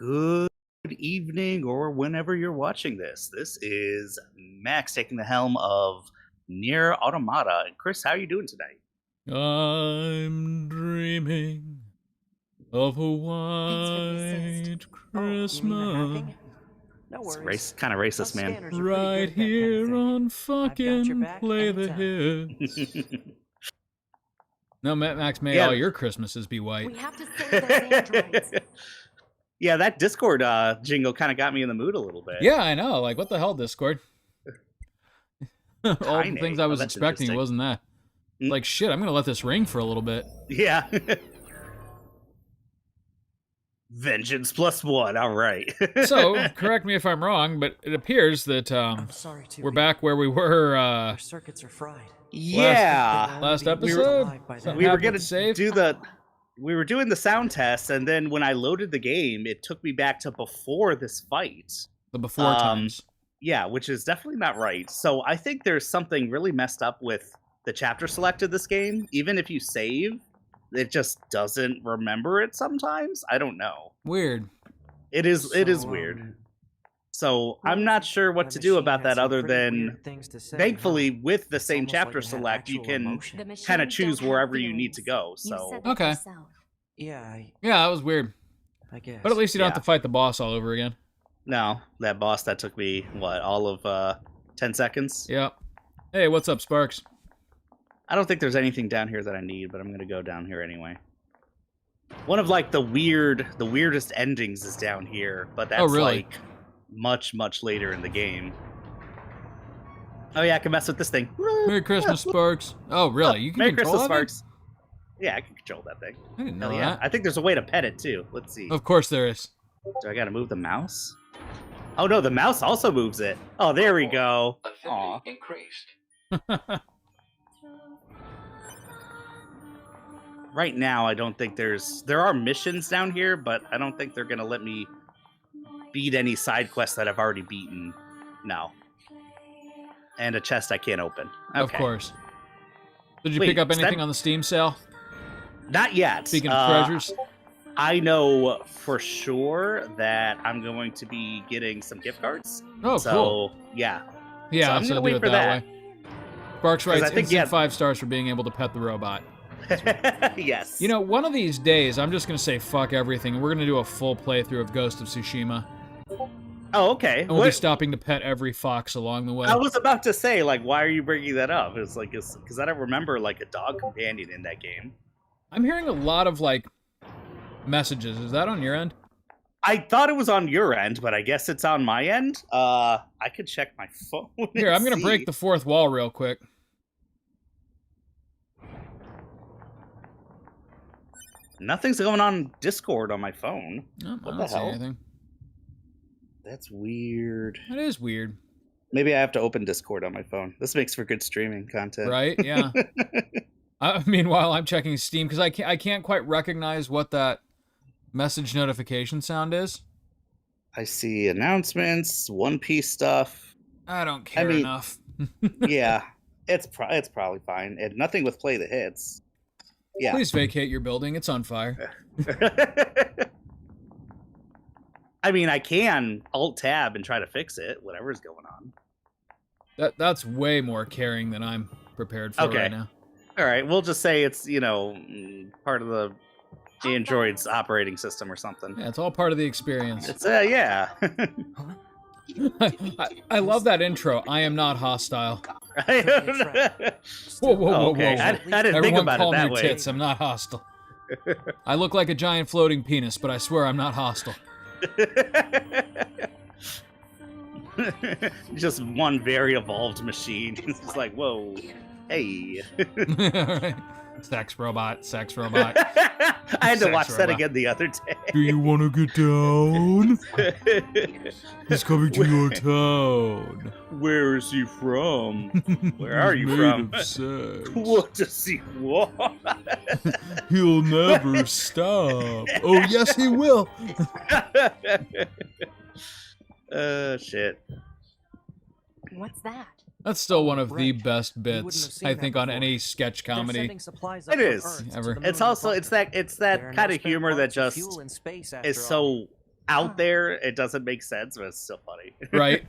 Good evening, or whenever you're watching this. This is Max taking the helm of NieR Automata. And Chris, how are you doing today? I'm dreaming of a white Christmas. No It's worries. kind of racist, man. Right here on fucking Play the Hits. No, Max made all your Christmases be white. We have to save those androids. Yeah, that Discord jingle kind of got me in the mood a little bit. Yeah, I know. Like, what the hell, Discord? All the Tiny. things I was expecting wasn't that. Like, shit, I'm gonna let this ring for a little bit. Yeah. Vengeance +1, all right. So, correct me if I'm wrong, but it appears that we're back where we were. Our circuits are fried. Yeah. Last episode. We were gonna do the. We were doing the sound test, and then when I loaded the game, it took me back to before this fight. The before times. Yeah, which is definitely not right. So I think there's something really messed up with the chapter select of this game. Even if you save, it just doesn't remember it sometimes. I don't know. Weird. It is weird. So I'm not sure what to do about that other than, thankfully, with the same chapter select, you can kind of choose wherever you need to go. So okay. Yeah, that was weird. I guess. But at least you don't have to fight the boss all over again. No, that boss, that took me, what, all of 10 seconds? Yep. Hey, what's up, Sparks? I don't think there's anything down here that I need, but I'm going to go down here anyway. One of, like, the weirdest endings is down here, but that's, like, much, much later in the game. Oh, yeah, I can mess with this thing. Merry Christmas, Sparks. Oh, really? You can Merry control Christmas, that Sparks. Yeah, I can control that thing. I didn't know yeah. that. I think there's a way to pet it, too. Let's see. Of course there is. Do I got to move the mouse? Oh, no, the mouse also moves it. Oh, there we go. Aw. Right now, I don't think there are missions down here, but I don't think they're going to let me beat any side quests that I've already beaten. No. And a chest I can't open. Okay. Of course. Did you pick up anything on the Steam sale? Not yet. Speaking of treasures. I know for sure that I'm going to be getting some gift cards. Oh, so, cool. Yeah. Yeah, so I'm going to wait for that. Way. Sparks writes, I think, instant 5 stars for being able to pet the robot. Yes. You know, one of these days, I'm just going to say fuck everything, and we're going to do a full playthrough of Ghost of Tsushima. Oh, okay. And we'll be stopping to pet every fox along the way. I was about to say, like, why are you bringing that up? It's like, because I don't remember, like, a dog companion in that game. I'm hearing a lot of, like, messages. Is that on your end? I thought it was on your end, but I guess it's on my end. I could check my phone. Here, I'm going to break the fourth wall real quick. Nothing's going on Discord on my phone. Oh, what I the don't see hell? anything. That's weird. That is weird. Maybe I have to open Discord on my phone. This makes for good streaming content. Right? Yeah. Meanwhile, I'm checking Steam because I can't quite recognize what that message notification sound is. I see announcements, One Piece stuff. I don't care enough. Yeah, it's probably fine. And nothing with Play the Hits. Yeah. Please vacate your building. It's on fire. I mean, I can Alt-Tab and try to fix it, whatever's going on. That's way more caring than I'm prepared for right now. All right, we'll just say it's, you know, part of the Android's operating system or something. Yeah, it's all part of the experience. It's, yeah. I love that intro. I am not hostile. Whoa, whoa. I didn't Everyone think about call it that me way. tits. I'm not hostile. I look like a giant floating penis, but I swear I'm not hostile. Just one very evolved machine. It's just like, whoa, hey. Sex robot. I had to watch that again the other day. Do you want to get down? He's coming to your town. Where is he from? Where are you from? What does he want? He'll never stop. Oh, yes, he will. Shit. What's that? That's still one of the best bits, I think, on any sketch comedy. It is. Ever. It's also it's that kind of humor that just is so out there, it doesn't make sense, but it's still funny. Right.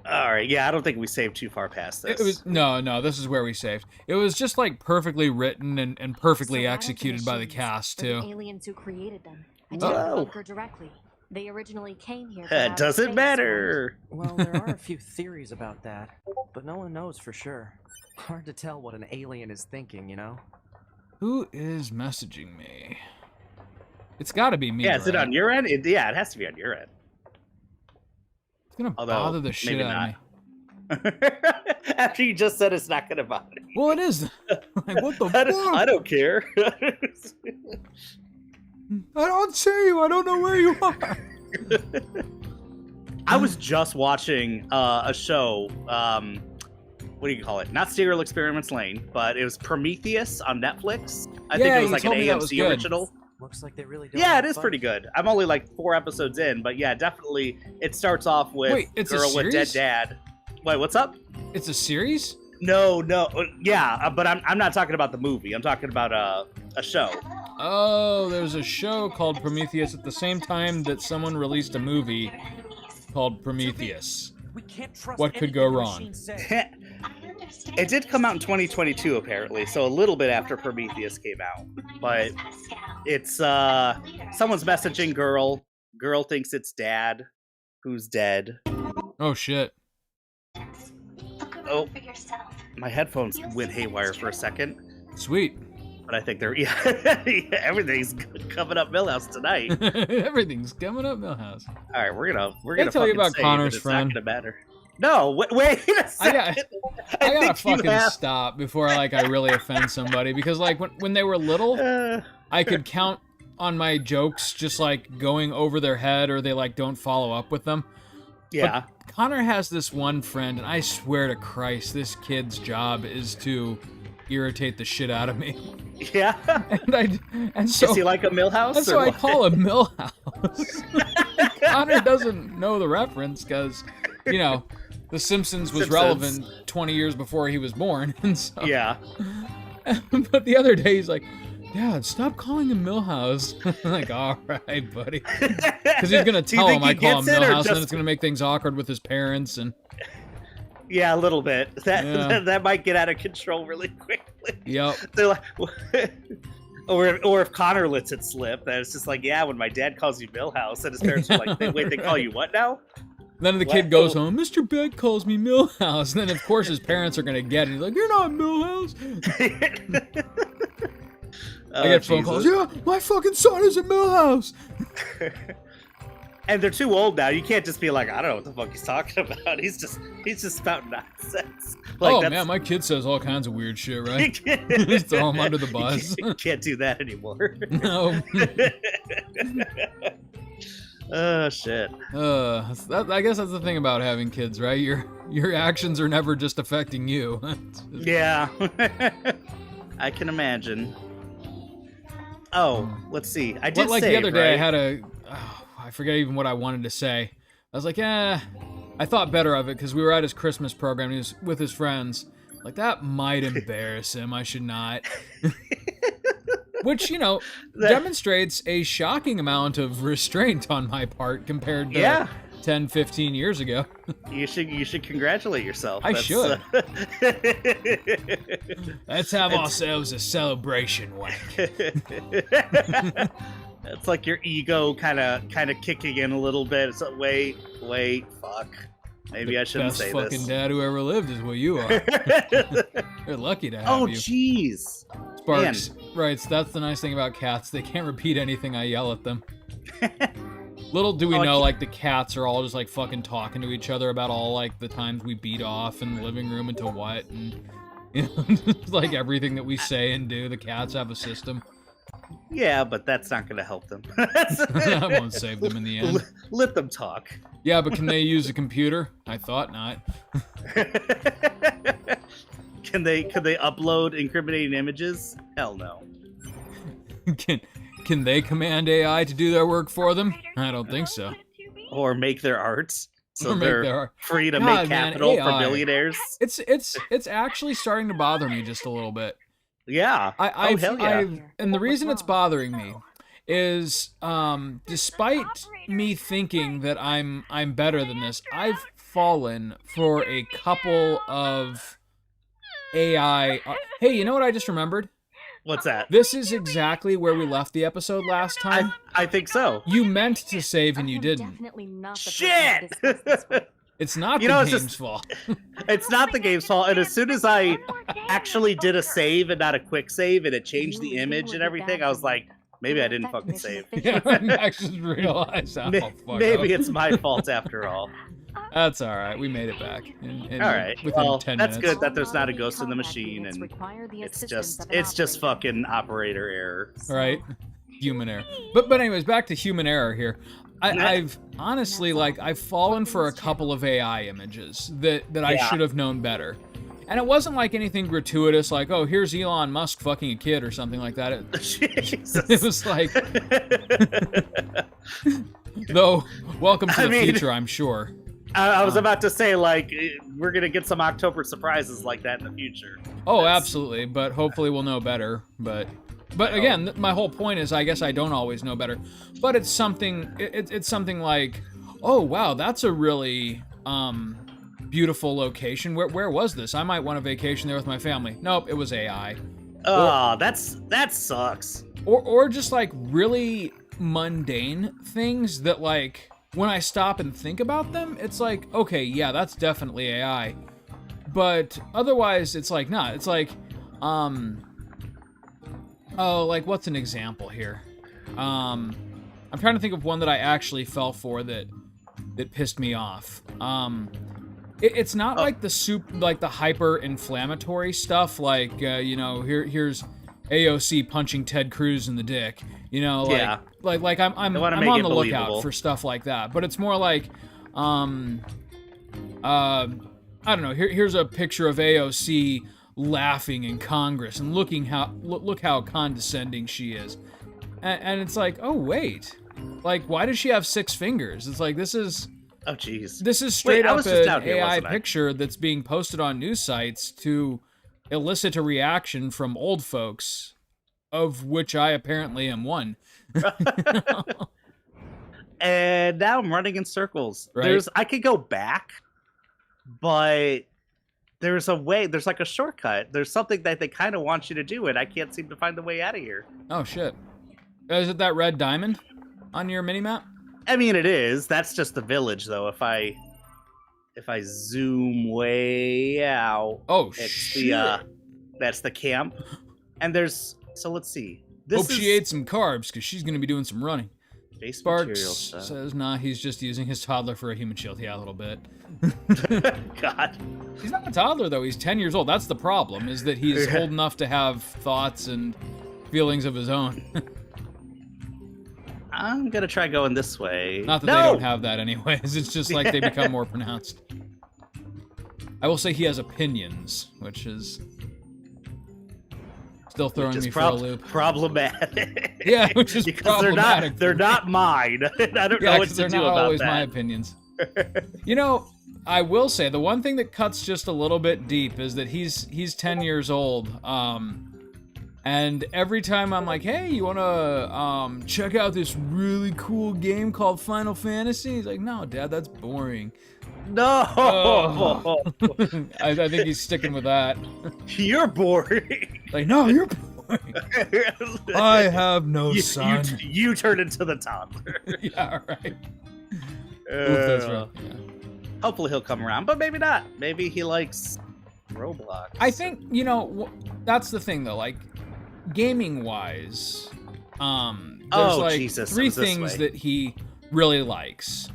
All right, yeah, I don't think we saved too far past this. It was no, this is where we saved. It was just like perfectly written and perfectly executed by the cast too. The aliens who created them. I Oh. didn't bunker directly. They originally came here. It doesn't matter. Well, there are a few theories about that, but no one knows for sure. Hard to tell what an alien is thinking, you know? Who is messaging me? It's got to be me. Yeah, is it right? on your end? Yeah, it has to be on your end. It's gonna Although, bother the shit maybe out of not. me. After you just said it's not gonna bother you. Well, it is. Like, what the I fuck? don't care. I don't see you. I don't know where you are. I was just watching a show. What do you call it? Not Serial Experiments Lane, but it was Prometheus on Netflix. I think Yeah, it was you like an told me that was AMC good. original. Looks like they really don't. Yeah, have it is fun. pretty good. I'm only like 4 episodes in, but yeah, definitely. It starts off with Wait, it's a girl with dead series? dad. Wait, what's up? It's a series? No, yeah, but I'm not talking about the movie. I'm talking about a show. Oh, there's a show called Prometheus at the same time that someone released a movie called Prometheus. We can't trust What could anything go the wrong? machines say. It did come out in 2022 apparently, so a little bit after Prometheus came out. But it's someone's messaging girl. Girl thinks it's dad, who's dead. Oh shit. Oh, my headphones went haywire for a second, Sweet. but I think they're everything's coming up Millhouse tonight. Everything's coming up, Millhouse. All right, we're gonna tell you fucking about save, Connor's but it's friend. Not gonna matter. No, wait a second. I gotta think you fucking have- stop before like I really offend somebody because like when they were little, I could count on my jokes just like going over their head or they like don't follow up with them. yeah. But Connor has this one friend, and I swear to Christ, this kid's job is to irritate the shit out of me. Yeah. And so Is he like a Millhouse? and so I call him Millhouse. Connor doesn't know the reference because, you know, The Simpsons was Simpsons. relevant 20 years before he was born, and so. Yeah. But the other day he's like, Dad, stop calling him Millhouse. I'm like, all right, buddy. Because he's going to Do you tell think him I he call him gets it, or Millhouse, and then just- it's going to make things awkward with his parents. And Yeah, a little bit. Yeah. That might get out of control really quickly. Yep. They're like, or if Connor lets it slip, then it's just like, yeah, when my dad calls you Millhouse, and his parents are like, wait, they call you what now? Then the kid goes home, Mr. Beck calls me Millhouse. And then, of course, his parents are going to get it. He's like, you're not Millhouse. I get phone calls, yeah, my fucking son is a Millhouse. And they're too old now. You can't just be like, I don't know what the fuck he's talking about. He's just spouting nonsense. Like, Oh, man, my kid says all kinds of weird shit, right? Just Just throw him under the bus. You can't do that anymore. No. Oh shit. I guess that's the thing about having kids, right? Your actions are never just affecting you. Yeah. I can imagine. Oh, let's see. I did But like save, the other day, right? I forget even what I wanted to say. I was like, I thought better of it because we were at his Christmas program. He was with his friends. Like, that might embarrass him. I should not. Which, you know, demonstrates a shocking amount of restraint on my part compared to 10, 15 years ago. You should congratulate yourself. I should. It's Let's have ourselves a celebration wank. It's like your ego kind of kicking in a little bit. It's like, wait, fuck. Maybe I shouldn't Best say fucking this. dad who ever lived is what you are. You're lucky to have Oh, you. jeez. Sparks writes, that's the nice thing about cats. They can't repeat anything I yell at them. Little do we know, like, the cats are all just, like, fucking talking to each other about all, like, the times we beat off in the living room into what, and, you know, like, everything that we say and do. The cats have a system. Yeah, but that's not going to help them. I won't save them in the end. Let them talk. Yeah, but can they use a computer? I thought not. Can they upload incriminating images? Hell no. Can they command AI to do their work for them? I don't think so. Or make their art so Or make they're their art. free to God, make man, capital for AI. billionaires. It's actually starting to bother me just a little bit. Yeah. And the What's reason it's wrong? bothering me is despite me thinking that I'm better than this, I've fallen for a couple of AI. Hey, you know what I just remembered? What's that? This is exactly where we left the episode last time. I think so. You meant to save and you didn't. Definitely not the Shit! person to discuss this with. It's not the know, it's game's just- fault. It's not the game's fault. And as soon as I actually did a save and not a quick save, and it changed the image and everything, I was like, maybe I didn't fucking save. Yeah, Max just realized how fucked Maybe up. it's my fault after all. That's all right. We made it back. In All right. Within Well, 10 that's minutes. good that there's not a ghost in the machine, and it's just fucking operator error. All right. Human error. But anyways, back to human error here. I've honestly, like, I've fallen for a couple of AI images that I should have known better. And it wasn't like anything gratuitous, like, oh, here's Elon Musk fucking a kid or something like that. It was like, though, welcome to the future, I'm sure. I was about to say, like, we're gonna get some October surprises like that in the future. Oh, absolutely. But hopefully we'll know better. But again, my whole point is, I guess I don't always know better. But it's something. It's something like, oh wow, that's a really beautiful location. Where was this? I might want a vacation there with my family. Nope, it was AI. Oh, that sucks. Or just like really mundane things that, like, when I stop and think about them, it's like, okay, yeah, that's definitely AI. But otherwise, it's like, nah, it's like, oh, like, what's an example here? I'm trying to think of one that I actually fell for that pissed me off. It's not like the hyper-inflammatory stuff, like, you know, here's AOC punching Ted Cruz in the dick. You know, like, Yeah. like I'm on make the it lookout believable. for stuff like that. But it's more like, I don't know. Here's a picture of AOC laughing in Congress and look how condescending she is, and it's like, oh wait, like, why does she have 6 fingers? It's like, this is Oh jeez. this is straight Wait, I up was just an out here, AI wasn't I? picture that's being posted on news sites to elicit a reaction from old folks, of which I apparently am one. And now I'm running in circles. Right. I could go back, but there's a way. There's like a shortcut. There's something that they kind of want you to do, and I can't seem to find the way out of here. Oh shit! Is it that red diamond on your minimap? I mean, it is. That's just the village, though. If I zoom way out, Oh it's shit! that's the camp. And there's, so let's see. Hope she ate some carbs, because she's going to be doing some running. base material Sparks stuff. says, nah, he's just using his toddler for a human shield. Yeah, a little bit. God. He's not a toddler, though. He's 10 years old. That's the problem, is that he's old enough to have thoughts and feelings of his own. I'm gonna try going this way. Not that No! they don't have that anyways. It's just like they become more pronounced. I will say he has opinions, which is still throwing Which is me for a loop. problematic. Yeah, which is because problematic. they're not mine. I don't know Yeah, what 'cause to they're do not about always that. my opinions. You know, I will say the one thing that cuts just a little bit deep is that he's 10 years old. And every time I'm like, hey, you wanna check out this really cool game called Final Fantasy? He's like, no, Dad, that's boring. No, Oh. I think he's sticking with that. you're boring. Like, no, you're boring. I have no son. You turn into the toddler. Yeah, right. Oof, that's right. Yeah. Hopefully he'll come around, but maybe not. Maybe he likes Roblox. I think, you know, that's the thing though, like, gaming wise, there's like Jesus, it 3 was this things way. that he really likes.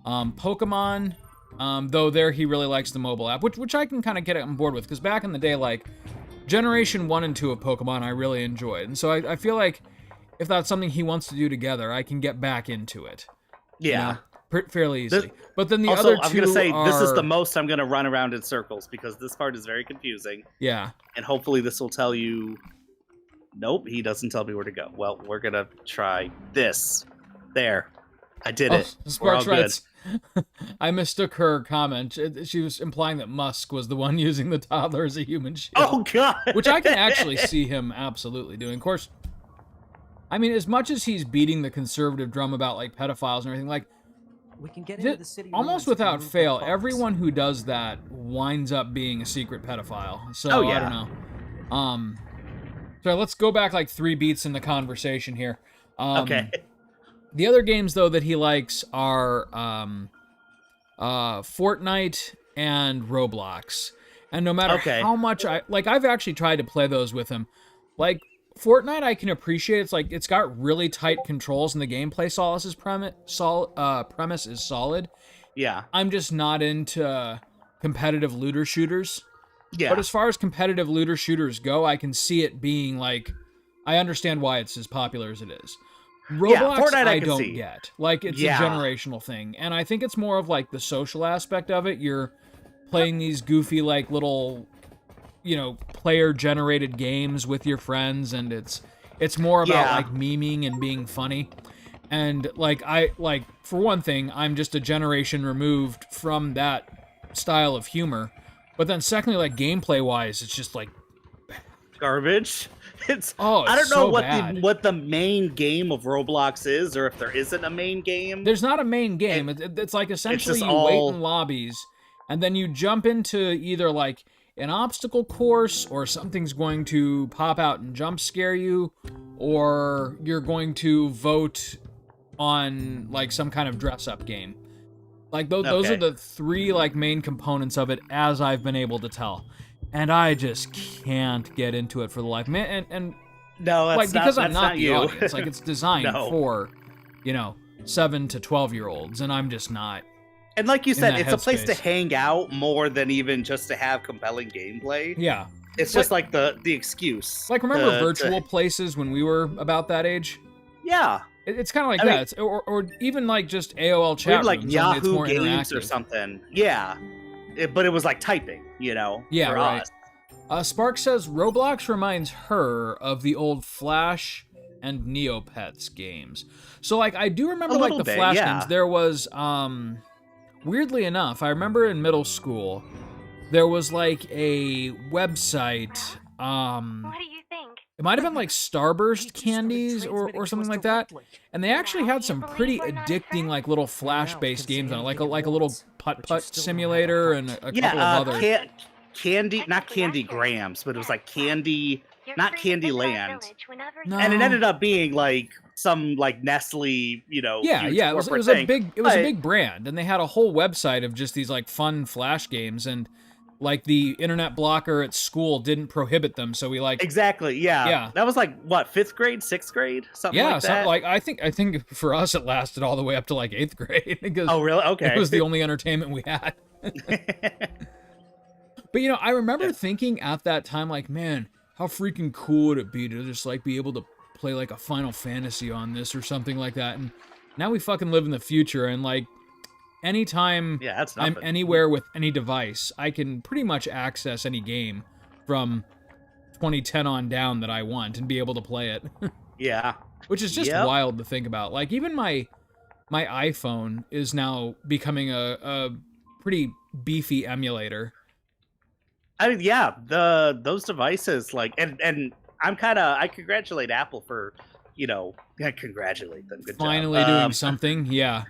Pokemon, though there he really likes the mobile app, which I can kind of get on board with, because back in the day, like, Generation 1 and 2 of Pokemon I really enjoyed, and so I feel like if that's something he wants to do together, I can get back into it. Yeah. You know, fairly easily. But then the Also, other 2 I'm gonna say are... this is the most I'm gonna run around in circles because this part is very confusing, Yeah. and hopefully this will tell you. Nope, he doesn't tell me where to go. Well, we're gonna try this. There, I did it. We're all Sparks good. writes, I mistook her comment. She was implying that Musk was the one using the toddler as a human shield. Oh God! Which I can actually see him absolutely doing. Of course, I mean, as much as he's beating the conservative drum about like pedophiles and everything, like We can get into the city almost ruins if we without move that fail, box. everyone who does that winds up being a secret pedophile. So Oh, yeah. I don't know. So let's go back like 3 beats in the conversation here. Okay. The other games though that he likes are Fortnite and Roblox. And no matter how much I've actually tried to play those with him. Like Fortnite I can appreciate. It's like it's got really tight controls and the gameplay premise is solid. Yeah. I'm just not into competitive looter shooters. Yeah. But as far as competitive looter shooters go, I can see it being like, I understand why it's as popular as it is. Roblox, Fortnite I can don't see. get. Like, it's a generational thing. And I think it's more of like the social aspect of it. You're playing these goofy, like, little, you know, player-generated games with your friends, and it's more about, like, memeing and being funny. And, like, for one thing, I'm just a generation removed from that style of humor. But then secondly, like, gameplay-wise, it's just, like... garbage. It's I don't know so what the main game of Roblox is, or if there isn't a main game. There's not a main game. It's like essentially you wait in lobbies, and then you jump into either like an obstacle course, or something's going to pop out and jump scare you, or you're going to vote on like some kind of dress-up game. Like those are the 3 like main components of it, as I've been able to tell. And I just can't get into it for the life, man. And no, that's like because I'm not not the you. audience. Like it's designed for, 7 to 12-year-olds, and I'm just not. And like you said, it's a place to headspace. hang out more than even just to have compelling gameplay. Yeah, it's just like the excuse. Like remember virtual places when we were about that age? Yeah, it's kind of like that. Or even like just AOL chat like rooms, Yahoo it's more Games or something. Yeah. But it was like typing, Yeah, for right. us. Spark says Roblox reminds her of the old Flash and Neopets games. So like I do remember like the Flash games. There was weirdly enough, I remember in middle school there was like a website What do you think? it might have been like Starburst Candies or something like that. And they actually had some pretty addicting like little Flash-based games on it, like a little putt-putt simulator and a couple of other... not Candy Grams, but it was like Candy, not Candy Land. No. And it ended up being like some like Nestle, it was a big brand, and they had a whole website of just these like fun Flash games, and like the internet blocker at school didn't prohibit them, so we like exactly yeah that was like what 5th grade, 6th grade, something like that. Something like I think for us it lasted all the way up to like 8th grade because oh really okay it was the only entertainment we had. But I remember thinking at that time, like, man, how freaking cool would it be to just like be able to play like a Final Fantasy on this or something like that. And now we fucking live in the future, and like anytime I'm anywhere with any device, I can pretty much access any game from 2010 on down that I want and be able to play it. Yeah. Which is just wild to think about. Like even my iPhone is now becoming a pretty beefy emulator. I mean, yeah, those devices, like, and I congratulate Apple for, congratulate them. Good Finally job. doing something, yeah.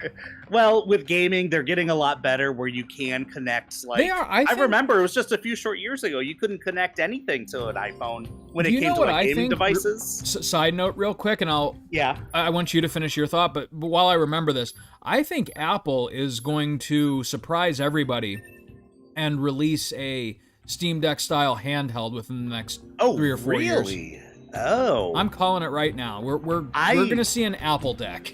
Well, with gaming, they're getting a lot better where you can connect, like, they are, I remember it was just a few short years ago, you couldn't connect anything to an iPhone when it came to like gaming devices. Side note real quick, and I want you to finish your thought, but while I remember this, I think Apple is going to surprise everybody and release a Steam Deck style handheld within the next 3 or 4 years. Oh, I'm calling it right now. We're gonna see an Apple deck.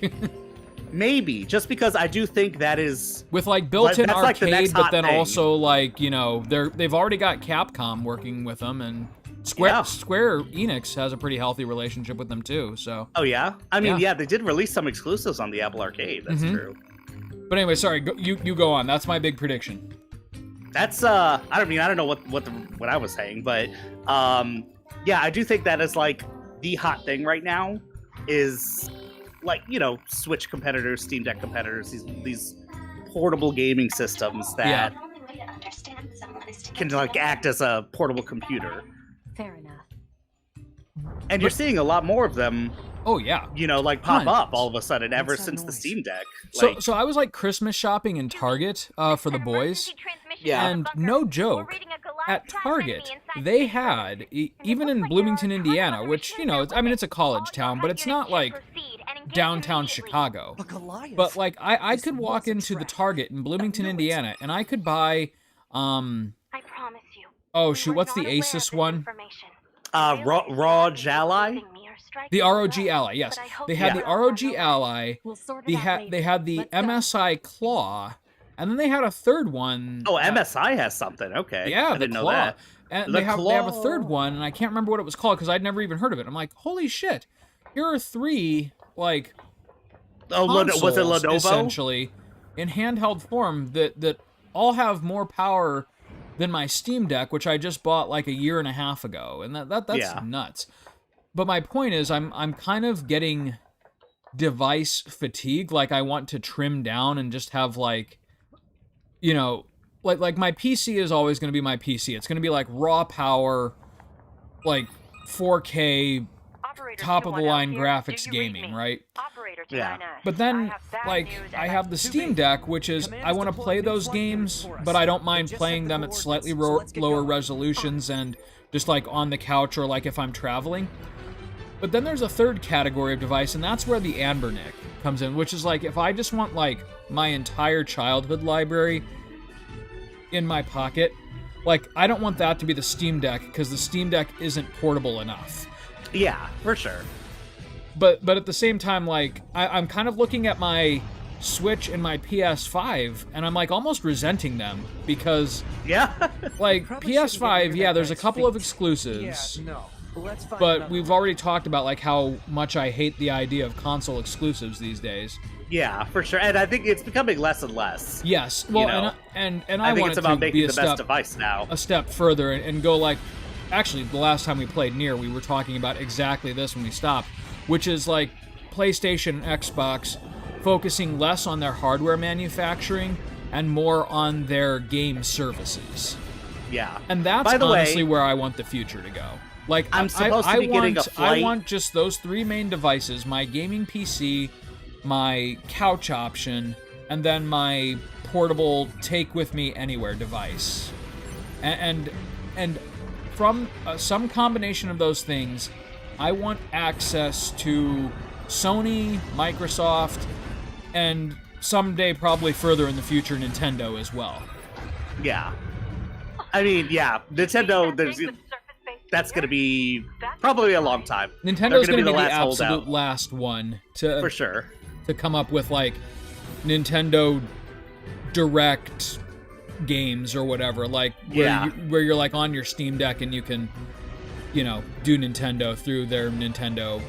Maybe just because I do think that is with like built-in arcade, like but then also like they've already got Capcom working with them, and Square Enix has a pretty healthy relationship with them too. So oh yeah, I mean they did release some exclusives on the Apple Arcade. That's true. But anyway, sorry, you go on. That's my big prediction. That's I don't know what I was saying, but yeah, I do think that is like the hot thing right now is like Switch competitors, Steam Deck competitors, these portable gaming systems that can like act as a portable computer. Fair enough. And you're seeing a lot more of them Oh yeah. Like pop up Tons. all of a sudden ever What's that since the noise? Steam Deck. So I was like Christmas shopping in Target for the boys. Yeah. And no joke, at Target, they had, even in Bloomington, Indiana, which, it's a college town, but it's not like downtown Chicago. A Goliath. But like, I This could walk was a into the trap. Target in Bloomington, No, it's- Indiana, and I could buy, I promise you. oh we shoot, were what's not the aware of Asus this one? information. ROG Ally? The ROG Ally, yes. They had the ROG Ally, We'll sort they it out had, later. they had the Let's go. MSI Claw, and then they had a third one. Oh, MSI has something. Okay. Yeah, I the didn't know Claw. that. And The they have a third Claw. one, and I can't remember what it was called because I'd never even heard of it. I'm like, holy shit! Here are three like Oh, was it consoles, Lenovo? essentially in handheld form that all have more power than my Steam Deck, which I just bought like a year and a half ago, and that's Yeah. nuts. But my point is, I'm kind of getting device fatigue. Like I want to trim down and just have like, like my PC is always going to be my PC. It's going to be like raw power, like 4K, top of the line graphics gaming, right? Yeah. But then, like, I have the Steam Deck, which is, I want to play those games, but I don't mind playing them at slightly lower resolutions and just like on the couch or like if I'm traveling. But then there's a third category of device, and that's where the Anbernic comes in, which is like if I just want like my entire childhood library in my pocket, like I don't want that to be the Steam Deck because the Steam Deck isn't portable enough. Yeah, for sure. But at the same time, like I'm kind of looking at my Switch and my PS5, and I'm like almost resenting them because Yeah. like Probably shouldn't get PS5, near yeah, that there's a guy's couple of feet. exclusives. Yeah, no. Let's find But another we've one. already talked about like how much I hate the idea of console exclusives these days. Yeah, for sure. And I think it's becoming less and less. Yes, well, know, and I think want it's it about to be making a the step best device now. a step further and go like, actually, the last time we played NieR, we were talking about exactly this when we stopped, which is like PlayStation and Xbox focusing less on their hardware manufacturing and more on their game services. Yeah. And that's By the honestly way, where I want the future to go. Like I'm supposed to be getting a I flight. want just those three main devices: my gaming PC, my couch option, and then my portable take with me anywhere device. And from some combination of those things, I want access to Sony, Microsoft, and someday probably further in the future Nintendo as well. Yeah. I mean, yeah, Nintendo, that's going to be probably a long time. Nintendo's They're going to be the last absolute holdout. last one to For sure. to come up with like Nintendo Direct games or whatever, like where Yeah. where you're like on your Steam Deck and you can, do Nintendo through their Nintendo.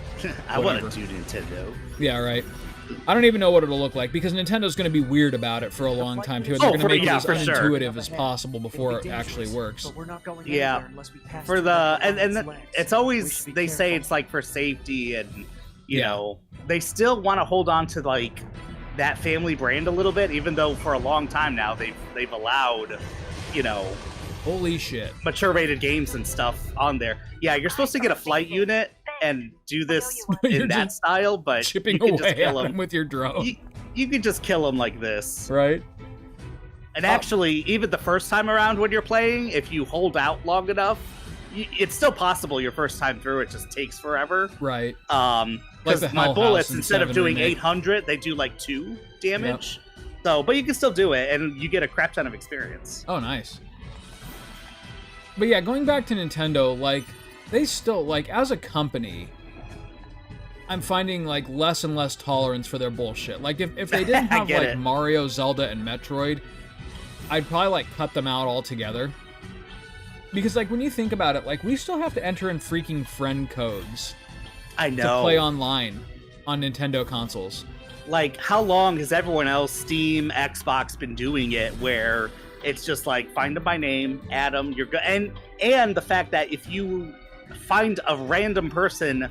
I want to Whatever. do Nintendo. Yeah, right. I don't even know what it'll look like because Nintendo's going to be weird about it for a long time too. They're Oh, going to make it yeah, as for sure. unintuitive as possible before It'd it be actually dangerous, works. but we're not going Yeah. anywhere unless we pass For through the that and lion's legs. it's We always should they be say careful. it's like for safety and you Yeah. know they still want to hold on to like that family brand a little bit, even though for a long time now they've allowed Holy shit. mature rated games and stuff on there. Yeah, you're supposed to get a flight unit and do this You're in that just style, but Chipping you can away just at kill them them. with your drone. You can just kill them like this. Right? And actually, even the first time around when you're playing, if you hold out long enough, it's still possible your first time through. It just takes forever. Right. Because Like the my Hell bullets, House in instead of 7 doing Remake. 800, they do like 2 damage. So, but you can still do it, and you get a crap ton of experience. Oh, nice. But yeah, going back to Nintendo, like, they still, like, as a company, I'm finding, like, less and less tolerance for their bullshit. Like, if they didn't I have, get like, it. Mario, Zelda, and Metroid, I'd probably, like, cut them out altogether. Because, like, when you think about it, like, we still have to enter in freaking friend codes I to know. play online on Nintendo consoles. Like, how long has everyone else, Steam, Xbox, been doing it where it's just like, find them by name, add them, you're good. And the fact that if you find a random person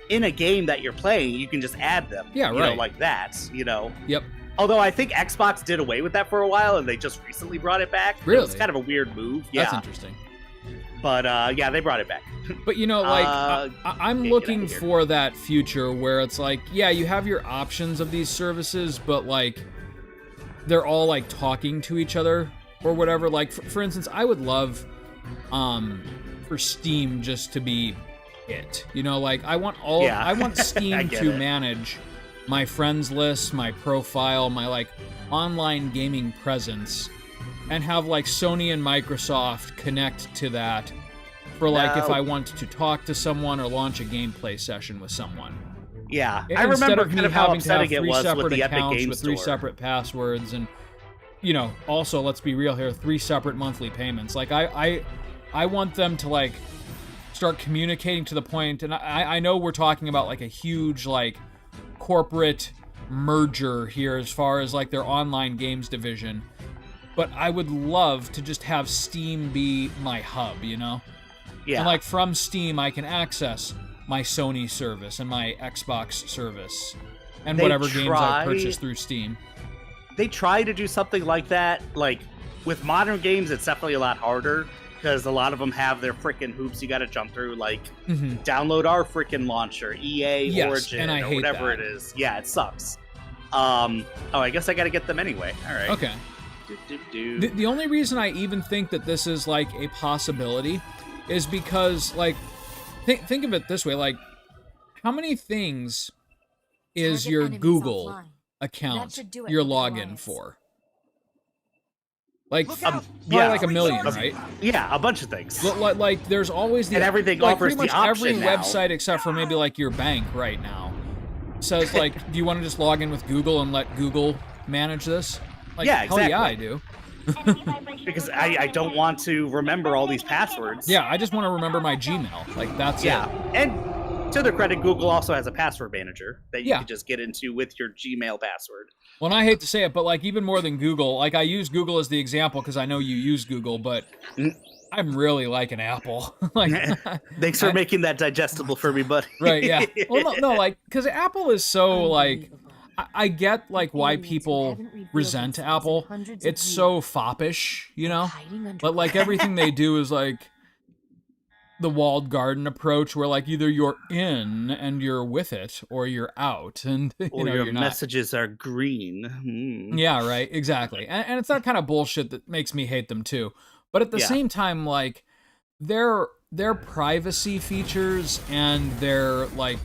in a game that you're playing, you can just add them. Yeah, you know, right. like that, Yep. Although I think Xbox did away with that for a while, and they just recently brought it back. It was Really? kind of a weird move. Yeah. That's interesting. But, yeah, they brought it back. But you know, like I'm looking for that future where it's like, yeah, you have your options of these services, but like they're all like talking to each other or whatever. Like for instance, I would love for Steam just to be it. You know, like I want Steam to manage my friends list, my profile, my like online gaming presence, and have like Sony and Microsoft connect to that for like if I want to talk to someone or launch a gameplay session with someone. Yeah, I remember of me kind of how having to have upsetting it three was separate with the Epic accounts Games with three Store. separate passwords, and you know, also let's be real here, 3 separate monthly payments. Like I want them to like start communicating to the point, and I know we're talking about like a huge like corporate merger here as far as like their online games division, but I would love to just have Steam be my hub, you know? Yeah. And like from Steam I can access my Sony service and my Xbox service and whatever games I purchase through Steam. They try to do something like that. Like with modern games, it's definitely a lot harder because a lot of them have their freaking hoops you got to jump through. Like download our freaking launcher, EA Origin, or whatever it is. Yeah, it sucks. Oh, I guess I got to get them anyway. All right. Okay. The only reason I even think that this is like a possibility is because like think of it this way, like how many things is your Google account your login for? Like like a million, right? Yeah, a bunch of things. Like there's always the and everything like offers pretty much the option every now. website except for maybe like your bank right now says like, do you want to just log in with Google and let Google manage this? Like, yeah, exactly. Hell yeah, I do. Because I don't want to remember all these passwords. Yeah, I just want to remember my Gmail. Like that's it. And to their credit, Google also has a password manager that you can just get into with your Gmail password. Well, and I hate to say it, but like even more than Google, like I use Google as the example because I know you use Google, but I'm really liking Apple. Like, thanks for making that digestible for me, buddy. Right? Yeah. Well, no, like because Apple is so like. I get like why people resent Apple. It's so foppish, you know? But like everything they do is like the walled garden approach where like either you're in and you're with it or you're out and or know, your you're not. Messages are green. Yeah, right, exactly. And it's that kind of bullshit that makes me hate them too. But at the same time, like their privacy features and their like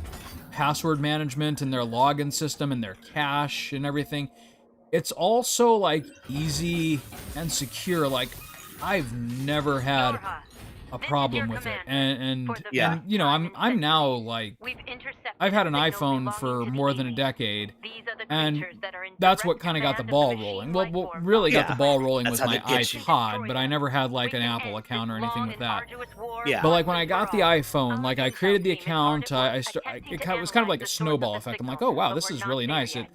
password management and their login system and their cache and everything, it's also like easy and secure. Like I've never had a problem with it, and you know I'm now like I've had an iPhone for more than a decade, and that's what kind of got the ball rolling. Well, what really got the ball rolling was my iPod, but I never had like an Apple account or anything with that. Yeah. But like when I got the iPhone, like I created the account, it was kind of like a snowball effect. I'm like, oh wow, this is really nice. It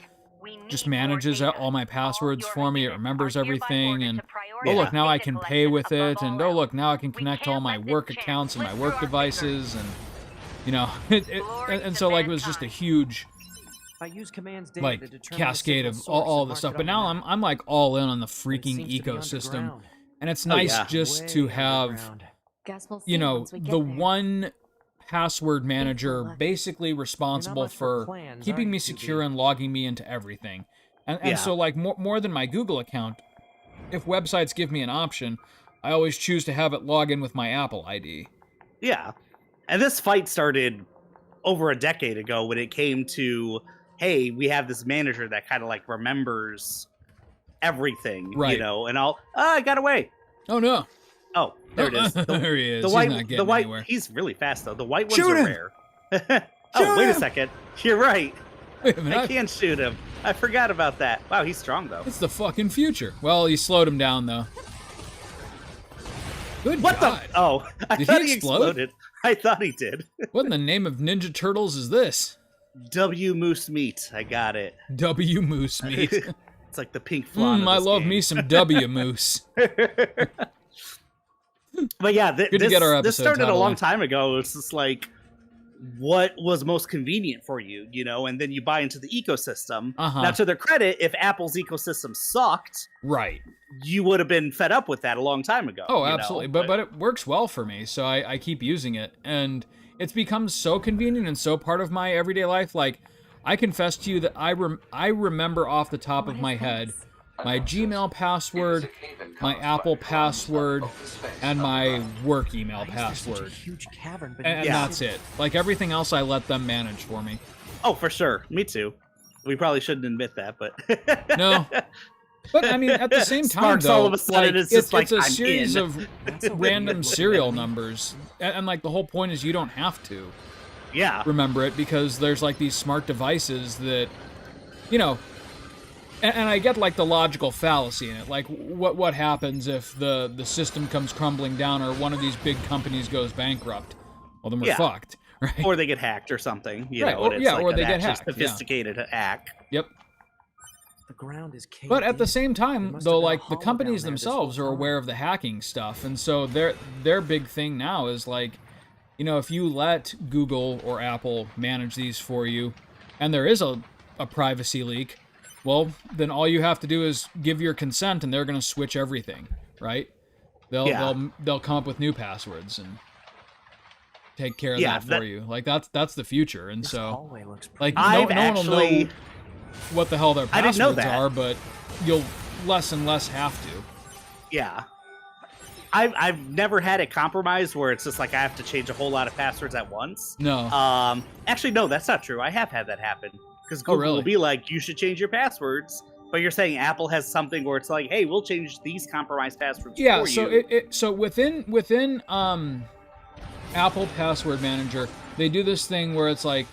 just manages all my passwords for me. It remembers everything, and oh look, now I can pay with it, and oh look, now I can connect to all my work accounts and my work devices, and you know, and so like it was just a huge like cascade of all the stuff. But now I'm like all in on the freaking ecosystem, and it's nice just to have, you know, the one password manager basically responsible for keeping me secure and logging me into everything. And so like more than my Google account, if websites give me an option, I always choose to have it log in with my Apple ID. Yeah. And this fight started over a decade ago when it came to, hey, we have this manager that kind of like remembers everything, you know, and I got away. Oh no. Oh, there it is. There he is. The white, anywhere. He's really fast though. The white ones are rare. Wait a second. You're right. Wait a minute, I can't shoot him. I forgot about that. Wow, he's strong though. It's the fucking future. Well, you slowed him down though. Good what God. the? Oh, I thought he exploded. I thought he did. What in the name of Ninja Turtles is this? W Moose Meat. I got it. W Moose Meat. It's like the pink flan. I love me some W Moose. But yeah, Good to get our this started a long time ago. It's just like what was most convenient for you, you know, and then you buy into the ecosystem. Uh-huh. Now, to their credit, if Apple's ecosystem sucked, right, you would have been fed up with that a long time ago. Oh, absolutely. But it works well for me, so I keep using it. And it's become so convenient and so part of my everyday life. Like, I confess to you that I remember off the top of my head my Gmail password, my Apple password, and my work email password. And that's it. Like, everything else I let them manage for me. Oh, for sure. Me too. We probably shouldn't admit that, but... No. But, I mean, at the same time, Sparks though, all of a sudden like, it's just like, a I'm series in. of random serial numbers. And, like, the whole point is you don't have to remember it because there's, like, these smart devices that, you know... And I get, like, the logical fallacy in it. Like, what happens if the system comes crumbling down or one of these big companies goes bankrupt? Well, then we're fucked, right? Or they get hacked or something, you know. Or, and it's like or they an get actual hacked. sophisticated hack. Yep. The ground is caved But at the in. same time, Must though, have been a like, the hollow companies down there this themselves whole are time. aware of the hacking stuff. And so their big thing now is, like, you know, if you let Google or Apple manage these for you, and there is a privacy leak... Well, then all you have to do is give your consent, and they're going to switch everything, right? They'll come up with new passwords and take care of that for you. Like that's the future, and so like no one will know what the hell their passwords are, but you'll less and less have to. Yeah, I've never had it compromised where it's just like I have to change a whole lot of passwords at once. No. Actually, no, that's not true. I have had that happen. Because Google will be like, you should change your passwords, but you're saying Apple has something where it's like, hey, we'll change these compromised passwords for you. So within Apple Password Manager, they do this thing where it's like,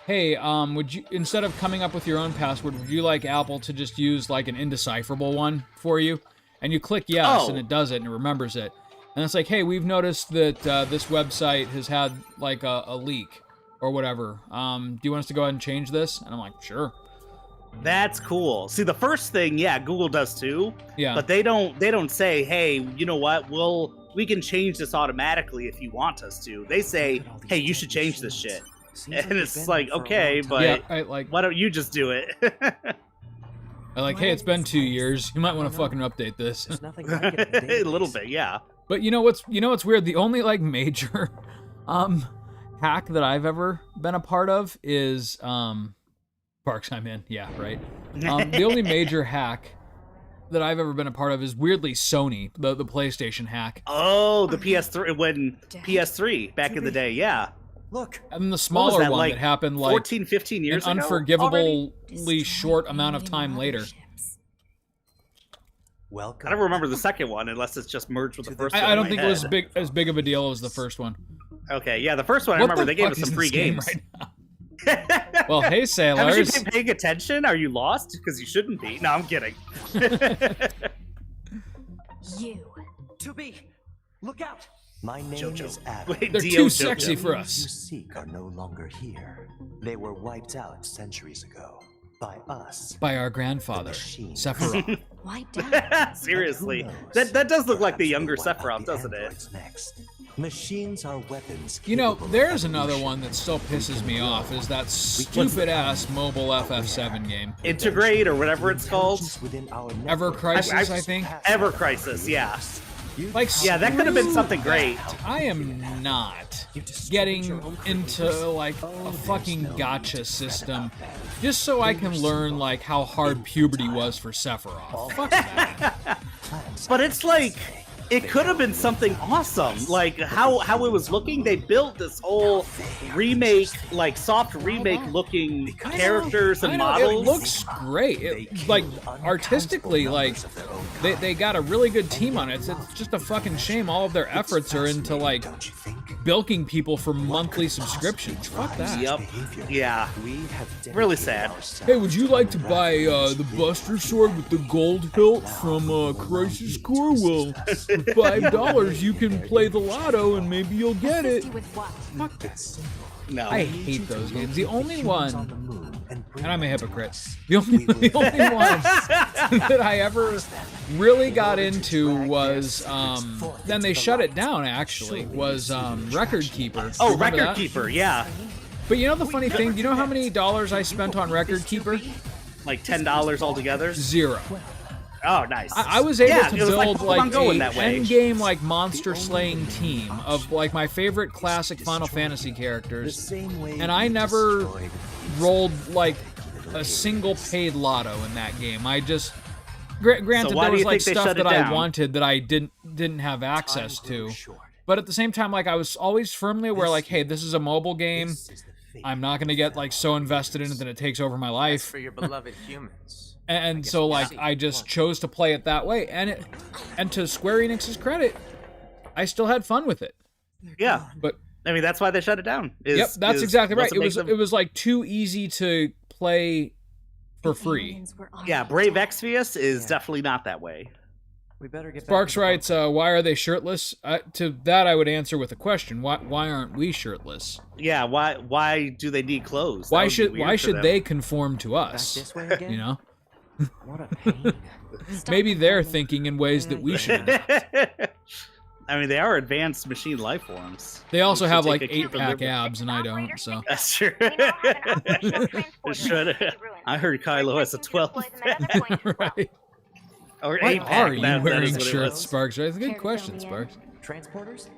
hey, would you, instead of coming up with your own password, would you like Apple to just use like an indecipherable one for you? And you click yes, and it does it, and it remembers it. And it's like, hey, we've noticed that this website has had like a leak. Or whatever. Do you want us to go ahead and change this? And I'm like, sure. That's cool. See, the first thing, Google does too. Yeah. But they don't say, hey, you know what? We can change this automatically if you want us to. They say, hey, you should change this shit. And it's like, okay, but why don't you just do it? I'm like, hey, it's been 2 years. You might want to fucking update this. There's nothing like it in the A little bit, yeah. But you know what's weird? The only like major hack that I've ever been a part of is Parks I'm in. Yeah, right. The only major hack that I've ever been a part of is weirdly Sony, the PlayStation hack. Oh, the PS3 when PS3 back in the day, yeah. Look, and the smaller one like that happened like 14, 15 years an ago? unforgivably short amount of time later. welcome. I don't remember the second one unless it's just merged with the first one. I don't think it was as big of a deal as the first one. Okay, yeah, the first one I remember they gave us some free games. Right now? Well, hey, sailors. Haven't you been paying attention? Are you lost? Because you shouldn't be. No, I'm kidding. You. To be. Look out. My name Jojo. is Adam. They're too sexy for You us. seek are no longer here. They were wiped out centuries ago. By us. By our grandfather, Sephiroth. Wiped out. Seriously. Who knows? That does look like the Perhaps younger we'll wipe out Sephiroth, the doesn't it? androids Next. Machines are weapons. You know, capable of there's another evolution. one that still pisses me off, is that stupid-ass mobile FF7 game. Integrate or whatever it's called. Intelligence within our Ever network Crisis, I've- I think. Ever Crisis, yeah. Like, Yeah, that could have been screw something great. that. I am not getting into, like, a fucking gotcha system just so I can learn, like, how hard puberty was for Sephiroth. Fuck that. But it's like, it could have been something awesome. Like, how it was looking, they built this whole remake, like, soft remake-looking characters and I know, models. it looks great. It, like, artistically, like, they got a really good team on it. It's just a fucking shame all of their efforts are into, like, Don't you think? bilking people for monthly subscriptions. Fuck that. Yep. Yeah. We have Really sad. Hey, would you like to buy the Buster Sword with the gold hilt from Crisis Core? Well, for $5 you can play the lotto and maybe you'll get it. With what? Fuck this. No. I hate those games. The only one, and and I'm a hypocrite, the only one that I ever really got into was, then they shut it down actually, was Record Keeper. Oh, Remember Record that? Keeper, yeah. But you know the funny thing? Do you know how many dollars I spent on Record Keeper? Like $10 altogether. 0. Oh, nice. I was able to it was build like going a that way. endgame like monster slaying team of like my favorite classic Final Fantasy characters, and I never rolled like a single paid lotto in that game. I just granted So why there do was you like think they stuff shut it that I down? wanted that I didn't have access to. But at the same time, like I was always firmly aware, like, hey, this is a mobile game. I'm not gonna get like so invested in it that it takes over my life. For your beloved humans. And so like I just chose to play it that way, and to Square Enix's credit, I still had fun with it. Yeah, But I mean that's why they shut it down. yep, that's exactly right. Wasn't It was like too easy to play for free. Yeah, Brave Exvius is definitely not that way. We better get Sparks back to the writes, "Why are they shirtless?" To that, I would answer with a question: Why aren't we shirtless? Yeah, why do they need clothes? Why should they conform to Back us? this way again? You know, What a pain. maybe they're thinking in ways that we should. I mean, they are advanced machine life forms. They also We should have take like a cue from 8-pack them. abs, and I don't. So That's true. I heard Kylo has a 12 right. or Why 8-pack. are you that wearing is what it shirts, was. Sparks? That's a good Care to question, fill me in? Sparks. Transporters?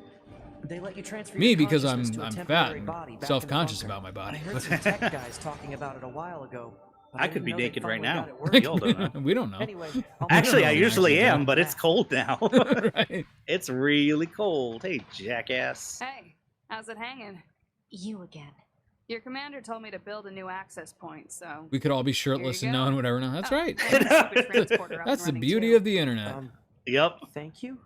They let you transfer Me, your because consciousness I'm to a fat temporary and body back in the self-conscious bunker. about my body. I heard some tech guys talking about it a while ago. but I didn't could be know they naked right finally now. got it working. Y'all don't know. We don't know. Anyway, I'll Actually, I know. usually Actually, am, but it's cold now. Right. It's really cold. Hey, jackass. Hey, how's it hanging? You again. Your commander told me to build a new access point, so... We could all be shirtless Here and you no go. one would ever know. That's Oh, right. and the stupid transporter up That's and the running, beauty too. of the internet. Yep. Thank you.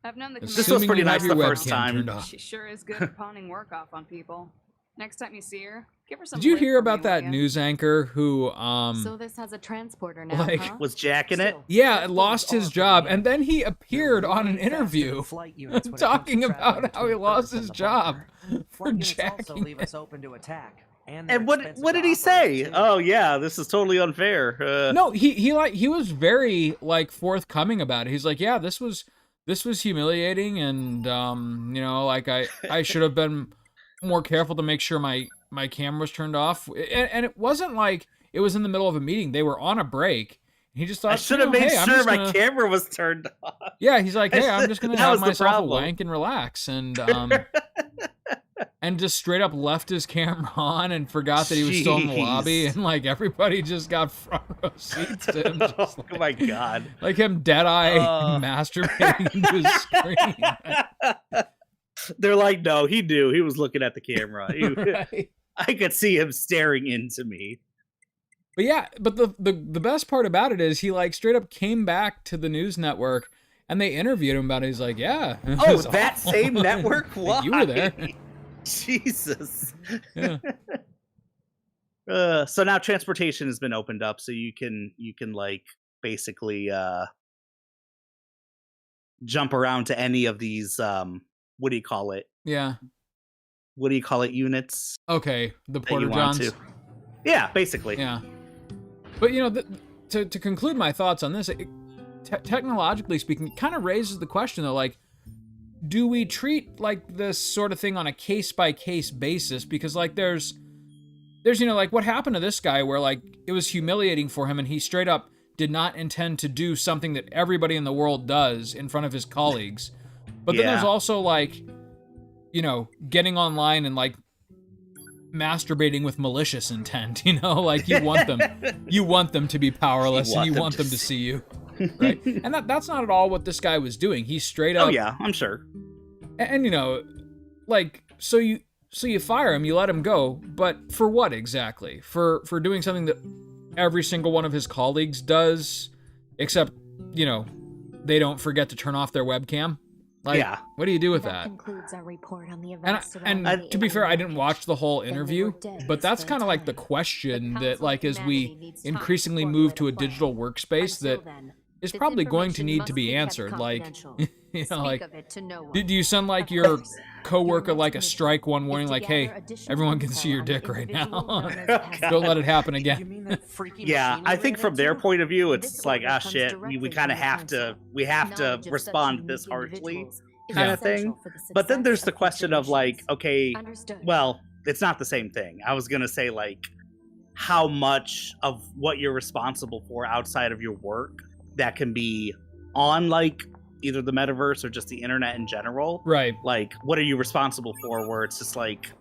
I've known the This commander... was pretty Assuming you nice have your the first webcam time. turned off. She sure is good at pawning work off on people. Next time you see her, give her some Did you lip hear for me, about that will ya? news anchor who So this has a transporter now, like- huh? Was jacking it? yeah, lost his job, and then he appeared on an interview talking about how he lost his job for jacking leave it. us open to attack. And what did he say? Oh yeah, this is totally unfair. No, he was very like forthcoming about it. He's like, yeah, this was humiliating, and you know, like I should have been more careful to make sure my camera was turned off. And it wasn't like it was in the middle of a meeting. They were on a break. He just thought, I should you have know, made hey, I'm sure just my gonna- camera was turned off. Yeah, he's like, hey, I'm just gonna That have was the myself a problem. wank and relax, and and just straight up left his camera on and forgot that he was still in the Jeez. lobby, and like everybody just got front row seats to him, just Oh my god. like him dead eye masturbating into his screen. They're like, no, he knew. He was looking at the camera. Right. I could see him staring into me. But yeah, but the best part about it is he like straight up came back to the news network and they interviewed him about it. He's like, yeah. it Oh, was that awful. same network? Why? You were there. Jesus. Yeah. So now transportation has been opened up, so you can like basically jump around to any of these what do you call it? Yeah. What do you call it? Units Okay. The that you Porter want Johns. to. Yeah, basically. Yeah. But you know, to conclude my thoughts on this, technologically speaking, it kind of raises the question though, like, do we treat like this sort of thing on a case by case basis? Because like there's you know, like what happened to this guy where like it was humiliating for him and he straight up did not intend to do something that everybody in the world does in front of his colleagues. But then there's Yeah. also like, you know, getting online and like masturbating with malicious intent, you know, like you want them to be powerless and you want them to see you, right? And that's not at all what this guy was doing. He straight up Oh yeah, I'm sure. and you know, like so you fire him, you let him go, but for what exactly? For doing something that every single one of his colleagues does, except, you know, they don't forget to turn off their webcam. Like, Yeah. what do you do with That that? concludes our report on the And events surrounding the to be fair, I alien didn't watch the whole Then they interview, were dead but this that's very kind of like the time. question The that, Council like, of as we Humanity needs time to increasingly formulate move to a plan. digital workspace, that Until then, is this probably going to information need must to be kept answered. Like, confidential. you know, Speak like, of it to no one. do you send like Of your course. coworker Your like a next strike one mission morning, is to like, hey, gather additional everyone can intel see your on the dick right individual now. known as Oh, Peasant. God. Don't let it happen You again. mean that freaky Yeah, machine I we think ran from their into? point of view, This it's like, order ah, comes shit, directly we kind of from the have to, Council. we have to Knowledge of such respond unique this harshly, individuals is kind of essential thing. for the But then success there's the of question future of like, missions. okay, Understood. well, it's not the same thing. I was gonna say like how much of what you're responsible for outside of your work that can be on like either the metaverse or just the internet in general. Right. Like, what are you responsible for? Where it's just like,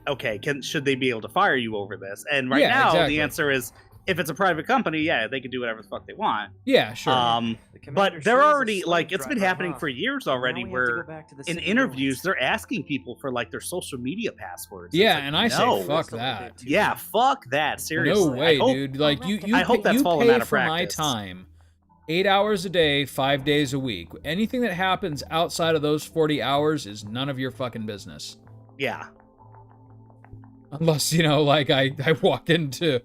okay, should they be able to fire you over this? And right now, exactly. the answer is, if it's a private company, yeah, they can do whatever the fuck they want. Yeah, sure. But they're already like, it's been happening for years already, where in interviews they're asking people for like their social media passwords. Yeah, like, and I say fuck that. Yeah, fuck that. Seriously, No way, dude. Like you I hope that's fallen pay out of for practice. my time. 8 hours a day, 5 days a week. Anything that happens outside of those 40 hours is none of your fucking business. Yeah. Unless, like I walk into,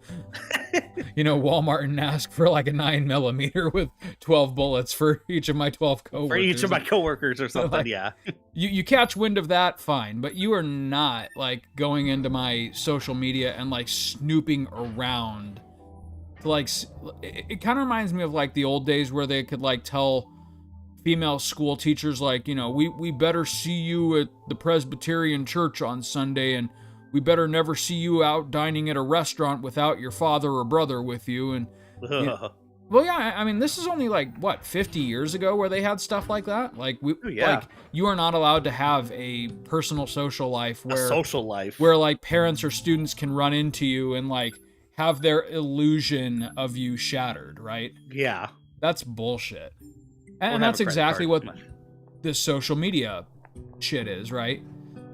Walmart and ask for like a 9mm with 12 bullets for each of my 12 coworkers. For each of my coworkers or something, yeah. You catch wind of that, fine. But you are not like going into my social media and like snooping around. Like, it kind of reminds me of like the old days where they could like tell female school teachers like, we better see you at the Presbyterian church on Sunday, and we better never see you out dining at a restaurant without your father or brother with you. And well, yeah, I mean, this is only like what 50 years ago where they had stuff like that. Like like you are not allowed to have a personal social life where like parents or students can run into you and like have their illusion of you shattered, right? Yeah. That's bullshit. And that's exactly what this social media shit is, right?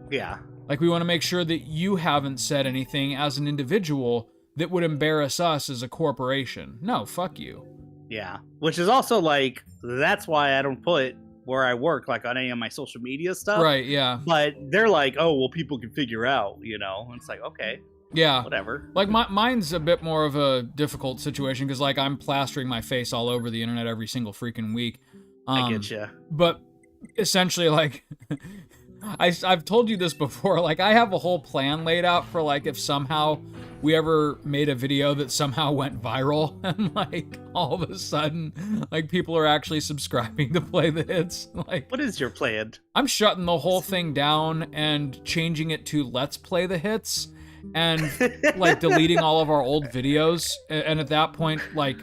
Yeah. Like, we want to make sure that you haven't said anything as an individual that would embarrass us as a corporation. No, fuck you. Yeah. Which is also like, that's why I don't put where I work like on any of my social media stuff. Right, yeah. But they're like, oh, well, people can figure out, And it's like, okay. Yeah. Whatever. Like, mine's a bit more of a difficult situation because, like, I'm plastering my face all over the internet every single freaking week. I get you. But essentially, like, I've told you this before. Like, I have a whole plan laid out for, like, if somehow we ever made a video that somehow went viral and, like, all of a sudden, like, people are actually subscribing to Play the Hits. Like, what is your plan? I'm shutting the whole thing down and changing it to Let's Play the Hits. And like deleting all of our old videos, and at that point, like,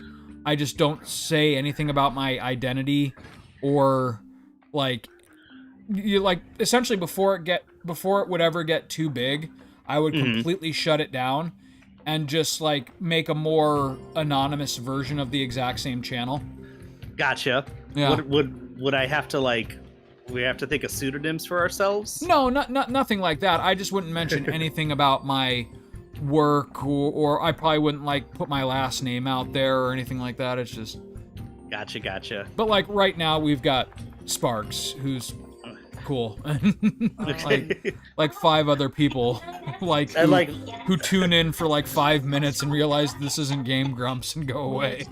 I just don't say anything about my identity, or like, essentially before it would ever get too big, I would completely shut it down and just like make a more anonymous version of the exact same channel. Gotcha. Yeah. Would I have to like? We have to think of pseudonyms for ourselves? No, nothing like that. I just wouldn't mention anything about my work, or I probably wouldn't like put my last name out there or anything like that. It's just Gotcha. But like right now we've got Sparks, who's cool. like 5 other people who tune in for like 5 minutes and realize this isn't Game Grumps and go away.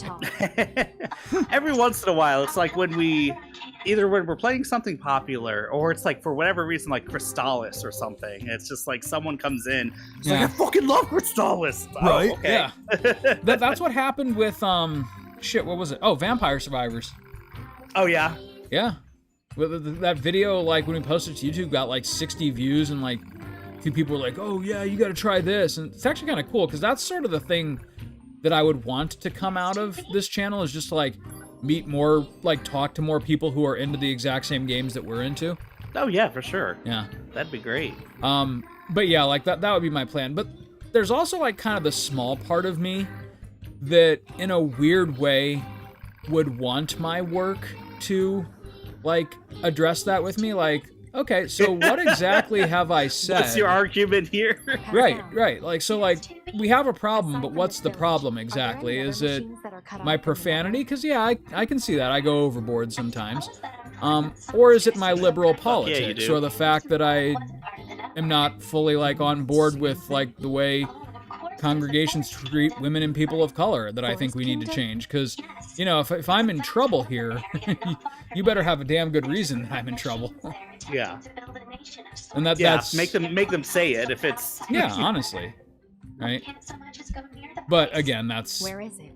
Every once in a while, it's like when we're playing something popular, or it's like for whatever reason, like Crystallis or something. It's just like someone comes in, it's like, I fucking love Crystallis. Right? Oh, okay. Yeah. That's what happened with shit. What was it? Oh, Vampire Survivors. Oh yeah. Yeah. That video, like when we posted to YouTube, got like 60 views, and like a few people were like, "Oh yeah, you got to try this," and it's actually kind of cool because that's sort of the thing that I would want to come out of this channel, is just to like meet more, like talk to more people who are into the exact same games that we're into. Oh yeah, for sure. Yeah, that'd be great. But yeah, like that would be my plan. But there's also like kind of the small part of me that, in a weird way, would want my work to like address that with me. Like, okay, so what exactly have I said? What's your argument here? Right. Like, so like we have a problem, but what's the problem exactly? Is it my profanity? Because yeah, I can see that. I go overboard sometimes. Or is it my liberal politics, or the fact that I am not fully like on board with like the way congregations treat women and people of color that I think we need to change? Because, if I'm in trouble here, you better have a damn good reason that I'm in trouble. Yeah. And that's make them say it if it's yeah, honestly. Right? But again, that's where is it?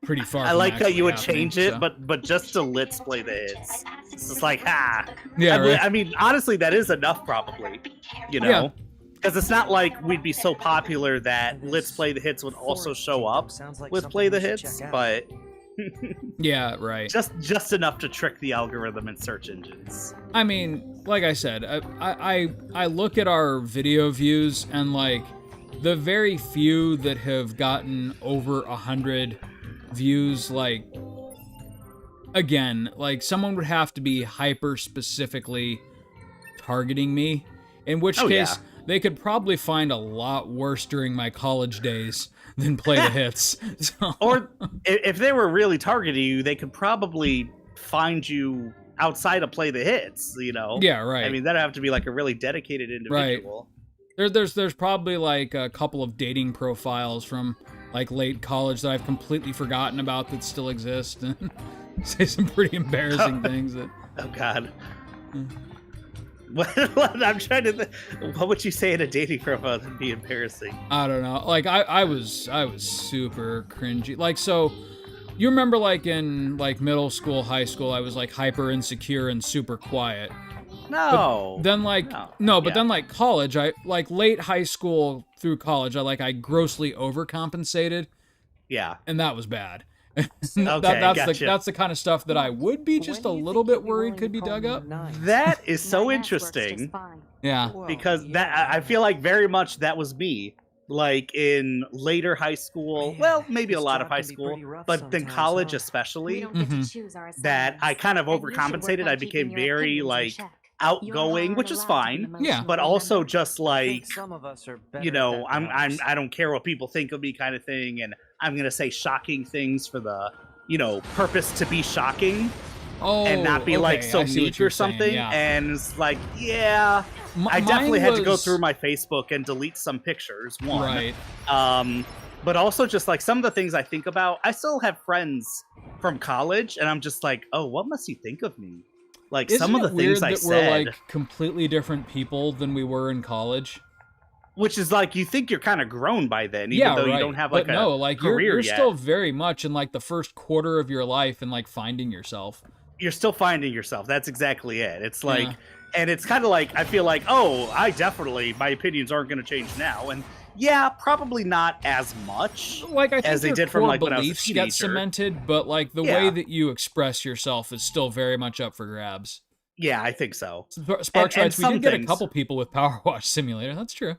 Pretty far. I like how you would happening, change it, so. but just to Let's Play the Hits. It's just like, Yeah, right. I mean, honestly, that is enough, probably. Yeah. Because it's not like we'd be so popular that Let's Play the Hits would also show up with Play the Hits, but Yeah, right. just enough to trick the algorithm and search engines. I mean, like I said, I look at our video views and like the very few that have gotten over 100 views, like again, like someone would have to be hyper specifically targeting me, in which case they could probably find a lot worse during my college days than Play the Hits. So. Or if they were really targeting you, they could probably find you outside of Play the Hits, you know? Yeah, right. I mean, that'd have to be like a really dedicated individual. Right. There's probably like a couple of dating profiles from like late college that I've completely forgotten about that still exist, and say some pretty embarrassing things that. Oh God. I'm trying to think. What would you say in a dating profile that'd be embarrassing? I don't know. Like I was super cringy. Like, so you remember like in like middle school, high school, I was like hyper insecure and super quiet. No. But then like then like college, I like late high school through college, I grossly overcompensated. Yeah. And that was bad. That's the kind of stuff that I would be just a little bit worried could be dug up. That is so interesting. Yeah. Because that I feel like very much that was me. Like in later high school, well, maybe a lot of high school, but then college especially, that I kind of overcompensated. I became very like outgoing, which is fine. Yeah. But also just like, Some of us are better you know, at that. I don't care what people think of me kind of thing, and I'm gonna say shocking things for the, you know, purpose to be shocking. And not be like so meek or something. Yeah. And it's like, yeah, I definitely had to go through my Facebook and delete some pictures. One, right? But also just like some of the things I think about. I still have friends from college, and I'm just like, oh, what must he think of me? Like Isn't some of the it weird things I that said, we're like completely different people than we were in college. which is like you think you're kind of grown by then, even though you don't have like a career you're yet. still very much in like the first quarter of your life and like finding yourself. You're still finding yourself. That's exactly it. It's like, and it's kind of like, I feel like, oh, my opinions aren't going to change now. And yeah, probably not as much like I think as they your did from core like when I was a beliefs teenager. get cemented, but like the way that you express yourself is still very much up for grabs. Yeah, I think so. Sparks writes, we did get a couple people with Power Wash Simulator. That's true.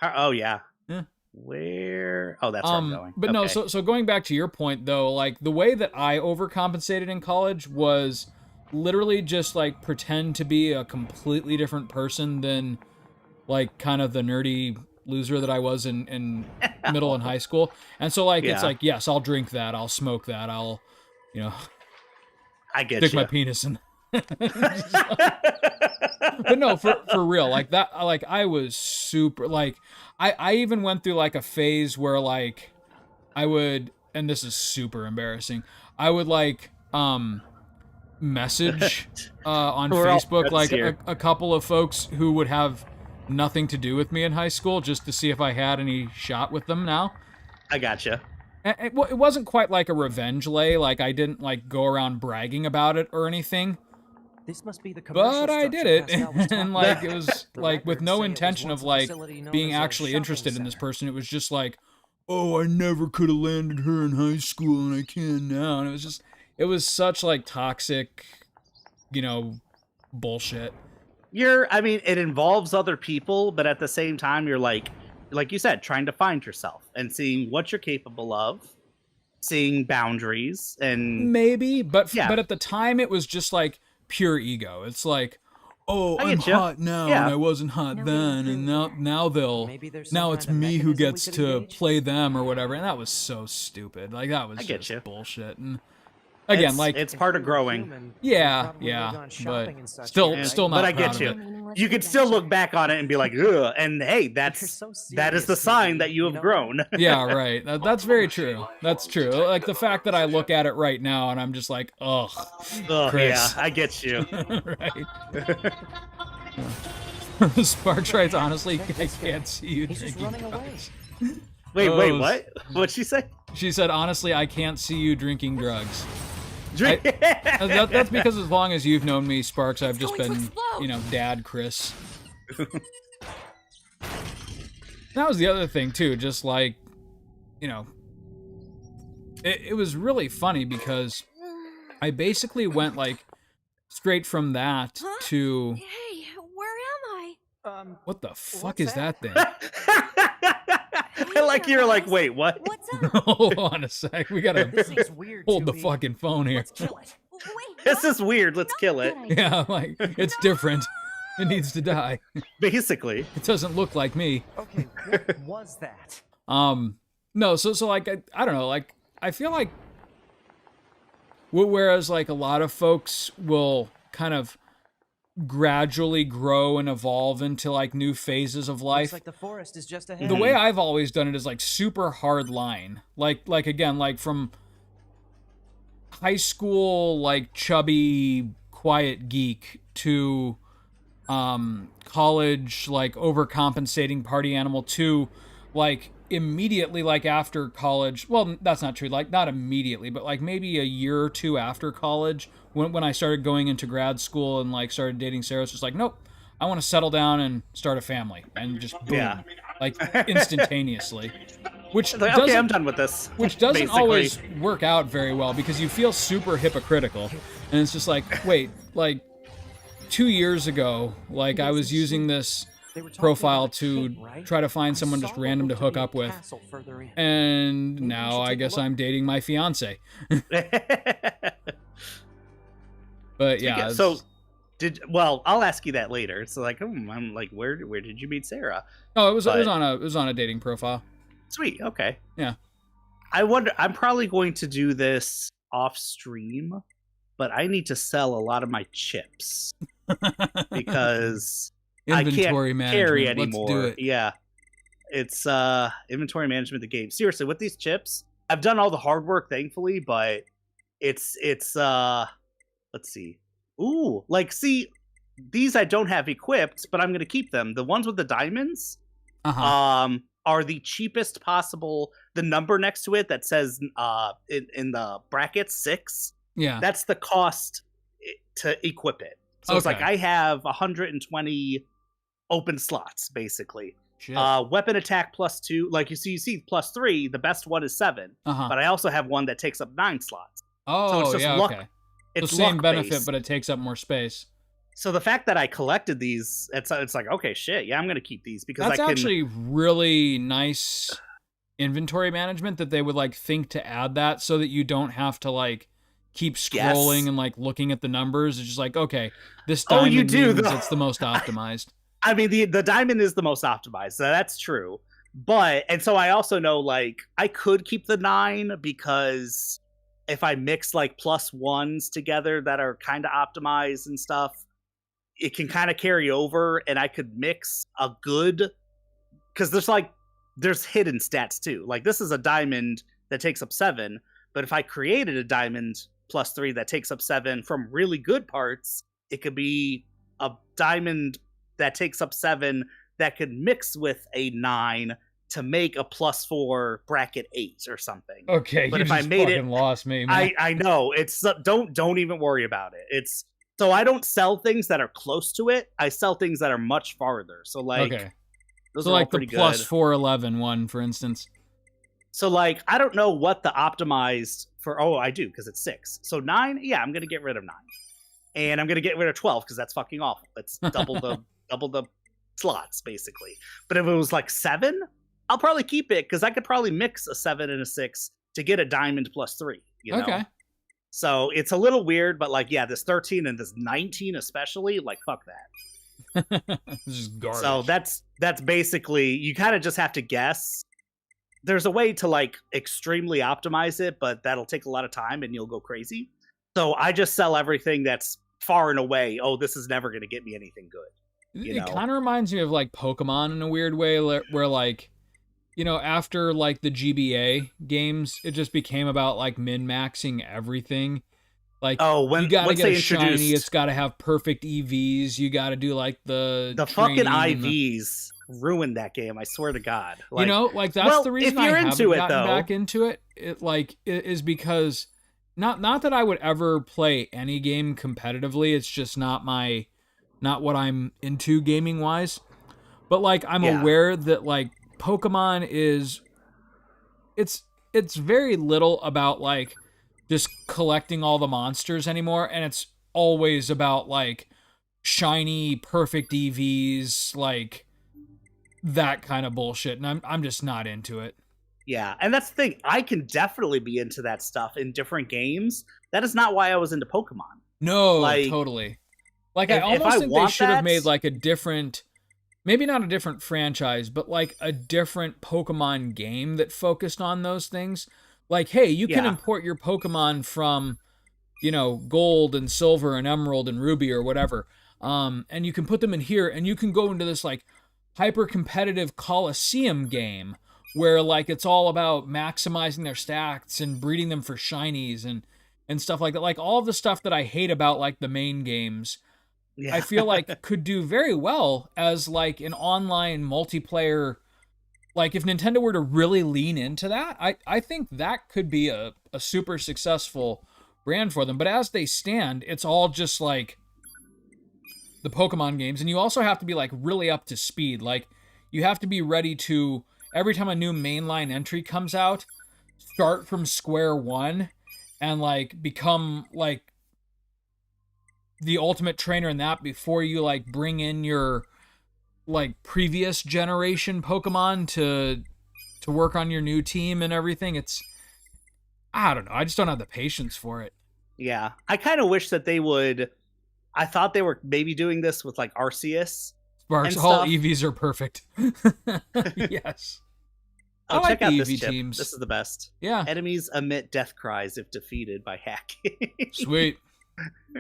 Oh yeah. Yeah. Where? Oh, that's where I'm going. But no, so going back to your point though, like the way that I overcompensated in college was literally just like pretend to be a completely different person than like kind of the nerdy loser that I was in middle and high school. And so like it's like, yes, I'll drink that, I'll smoke that, I'll, you know, I get stick my penis in. But no, for real, like that, like I was super like I even went through like a phase where like I would, and this is super embarrassing, I would like message on Facebook like a couple of folks who would have nothing to do with me in high school just to see if I had any shot with them now. I gotcha. And it wasn't quite like a revenge lay, like I didn't like go around bragging about it or anything. This must be the but I did it, and like it was like with no intention of like being actually interested in this person. It was just like, oh, I never could have landed her in high school, and I can now. And it was such like toxic, you know, bullshit. I mean, it involves other people, but at the same time, you're like you said, trying to find yourself and seeing what you're capable of, seeing boundaries, and maybe, but at the time, it was just like pure ego. It's like, oh, I'm hot now, and I wasn't hot then, and now it's me who gets to play them or whatever, and that was so stupid. Like that was just bullshit. And again, it's part of growing. Yeah, but still not. But I proud get you. of it. You could still look back on it and be like, ugh, and hey, that is the sign that you have grown. Yeah, right. That's very true. That's true. Like the fact that I look at it right now and I'm just like, ugh, Chris. Yeah, I get you. Right. Sparks writes, honestly, I can't see you drinking drugs. Wait, what? What'd she say? She said, honestly, I can't see you drinking drugs. That's because as long as you've known me, Sparks, I've just been, you know, Dad Chris. That was the other thing too. Just like, you know, it was really funny because I basically went like straight from that to Hey, where am I? what the fuck what's is that thing? I like you're like, wait, what? What's up? Hold on a sec. We gotta This thing's weird. hold the 2B. fucking phone here. Let's kill it. Wait, This what? is weird. Let's kill it. Good idea. Yeah, like it's different. It needs to die. Basically. It doesn't look like me. Okay, what was that? No, so like I don't know, like I feel like whereas like a lot of folks will kind of gradually grow and evolve into like new phases of Looks life. like the forest is just ahead. The way I've always done it is like super hard line. Like again, like from high school, like chubby, quiet geek to college, like overcompensating party animal to like immediately like after college. Well, that's not true. Like not immediately, but like maybe a year or two after college when I started going into grad school and like started dating Sarah, it's just like, nope, I want to settle down and start a family and just boom, Yeah. like instantaneously. Which Like, doesn't, okay, I'm done with this. which doesn't basically. always work out very well because you feel super hypocritical. And it's just like, wait, like 2 years ago, like I was using this They were talking profile about a to kid, right? try to find I someone saw just what random to looked hook be a up with. castle further in. And Maybe we now should I take a guess look. I'm dating my fiance. But yeah, So, I'll ask you that later. So, like, I'm like, where did you meet Sarah? oh, it was but- on a dating profile. Sweet. Okay. Yeah. I wonder. I'm probably going to do this off stream, but I need to sell a lot of my chips because I Inventory can't management. carry Let's anymore. do it. Yeah. It's inventory management of the game. Seriously, with these chips, I've done all the hard work, thankfully, but it's let's see. Ooh, like see, these I don't have equipped, but I'm gonna keep them. The ones with the diamonds, Uh-huh. are the cheapest possible. The number next to it that says in the brackets 6, Yeah. that's the cost to equip it. So it's like Okay. I have 120 open slots basically. Shit. Weapon attack +2, like you see +3. The best one is 7, Uh-huh. but I also have one that takes up 9 slots. Oh, it's just yeah, luck- okay. It's So same luck benefit, based. but it takes up more space. So the fact that I collected these, it's like, okay, shit, yeah, I'm gonna keep these because That's I can. actually really nice inventory management that they would like think to add that so that you don't have to like keep scrolling Yes. and like looking at the numbers. It's just like, okay, this Oh, diamond you do, means though. it's the most optimized. I mean, the diamond is the most optimized, so that's true. But and so I also know like I could keep the 9 because if I mix like +1s together that are kind of optimized and stuff, it can kind of carry over, and I could mix a good because there's hidden stats too. Like this is a diamond that takes up 7, but if I created a diamond +3 that takes up 7 from really good parts, it could be a diamond that takes up 7 that could mix with a 9 to make a +4 bracket 8 or something. Okay, But you if I just made it- fucking lost me, man. I know it's don't even worry about it. It's so I don't sell things that are close to it. I sell things that are much farther. So like okay. those So are all like the pretty plus good. 411 one, for instance. So like I don't know what the optimized for. Oh, I do because it's 6. So 9, yeah, I'm gonna get rid of 9, and I'm gonna get rid of 12 because that's fucking awful. It's double the slots basically. But if it was like 7, I'll probably keep it because I could probably mix a 7 and a 6 to get a diamond +3. You know? Okay. So it's a little weird, but like, yeah, this 13 and this 19 especially, like, fuck that. This is garbage. So that's basically, you kind of just have to guess. There's a way to like extremely optimize it, but that'll take a lot of time and you'll go crazy. So I just sell everything that's far and away. Oh, this is never going to get me anything good. you It know. kind of reminds me of like Pokemon in a weird way, where like, you know, after like the GBA games, it just became about like min-maxing everything. Like, Oh, you gotta once get they a shiny, introduced it's gotta have perfect EVs. You gotta do like the fucking training and the- IVs ruined that game. I swear to God. you Like, know, like that's well, the if reason I you're haven't into it, gotten though- back into it. It like is because not that I would ever play any game competitively. It's just not what I'm into gaming wise. But like I'm Yeah. aware that like Pokemon is it's very little about like just collecting all the monsters anymore, and it's always about like shiny perfect EVs, like that kind of bullshit, and I'm just not into it. Yeah, and that's the thing. I can definitely be into that stuff in different games. That is not why I was into Pokemon. No, like, totally. Like, I almost think they should have made like a different, maybe not a different franchise, but like a different Pokemon game that focused on those things. Like, hey, you can import your Pokemon from, you know, Gold and Silver and Emerald and Ruby or whatever, and you can put them in here, and you can go into this like hyper competitive Coliseum game where like it's all about maximizing their stats and breeding them for shinies and stuff like that. Like all of the stuff that I hate about like the main games, I feel like could do very well as like an online multiplayer. Like if Nintendo were to really lean into that, I think that could be a super successful brand for them. But as they stand, it's all just like the Pokemon games, and you also have to be like really up to speed. Like you have to be ready to, every time a new mainline entry comes out, start from square one and like become like the ultimate trainer in that before you like bring in your like previous generation Pokemon to work on your new team and everything. It's, I don't know, I just don't have the patience for it. Yeah, I kind of wish that they would. I thought they were maybe doing this with like Arceus. Sparks, all EVs are perfect. Yes. Oh, I check like out the this EV tip. teams. This is the best. Yeah. Enemies emit death cries if defeated by hacking. Sweet.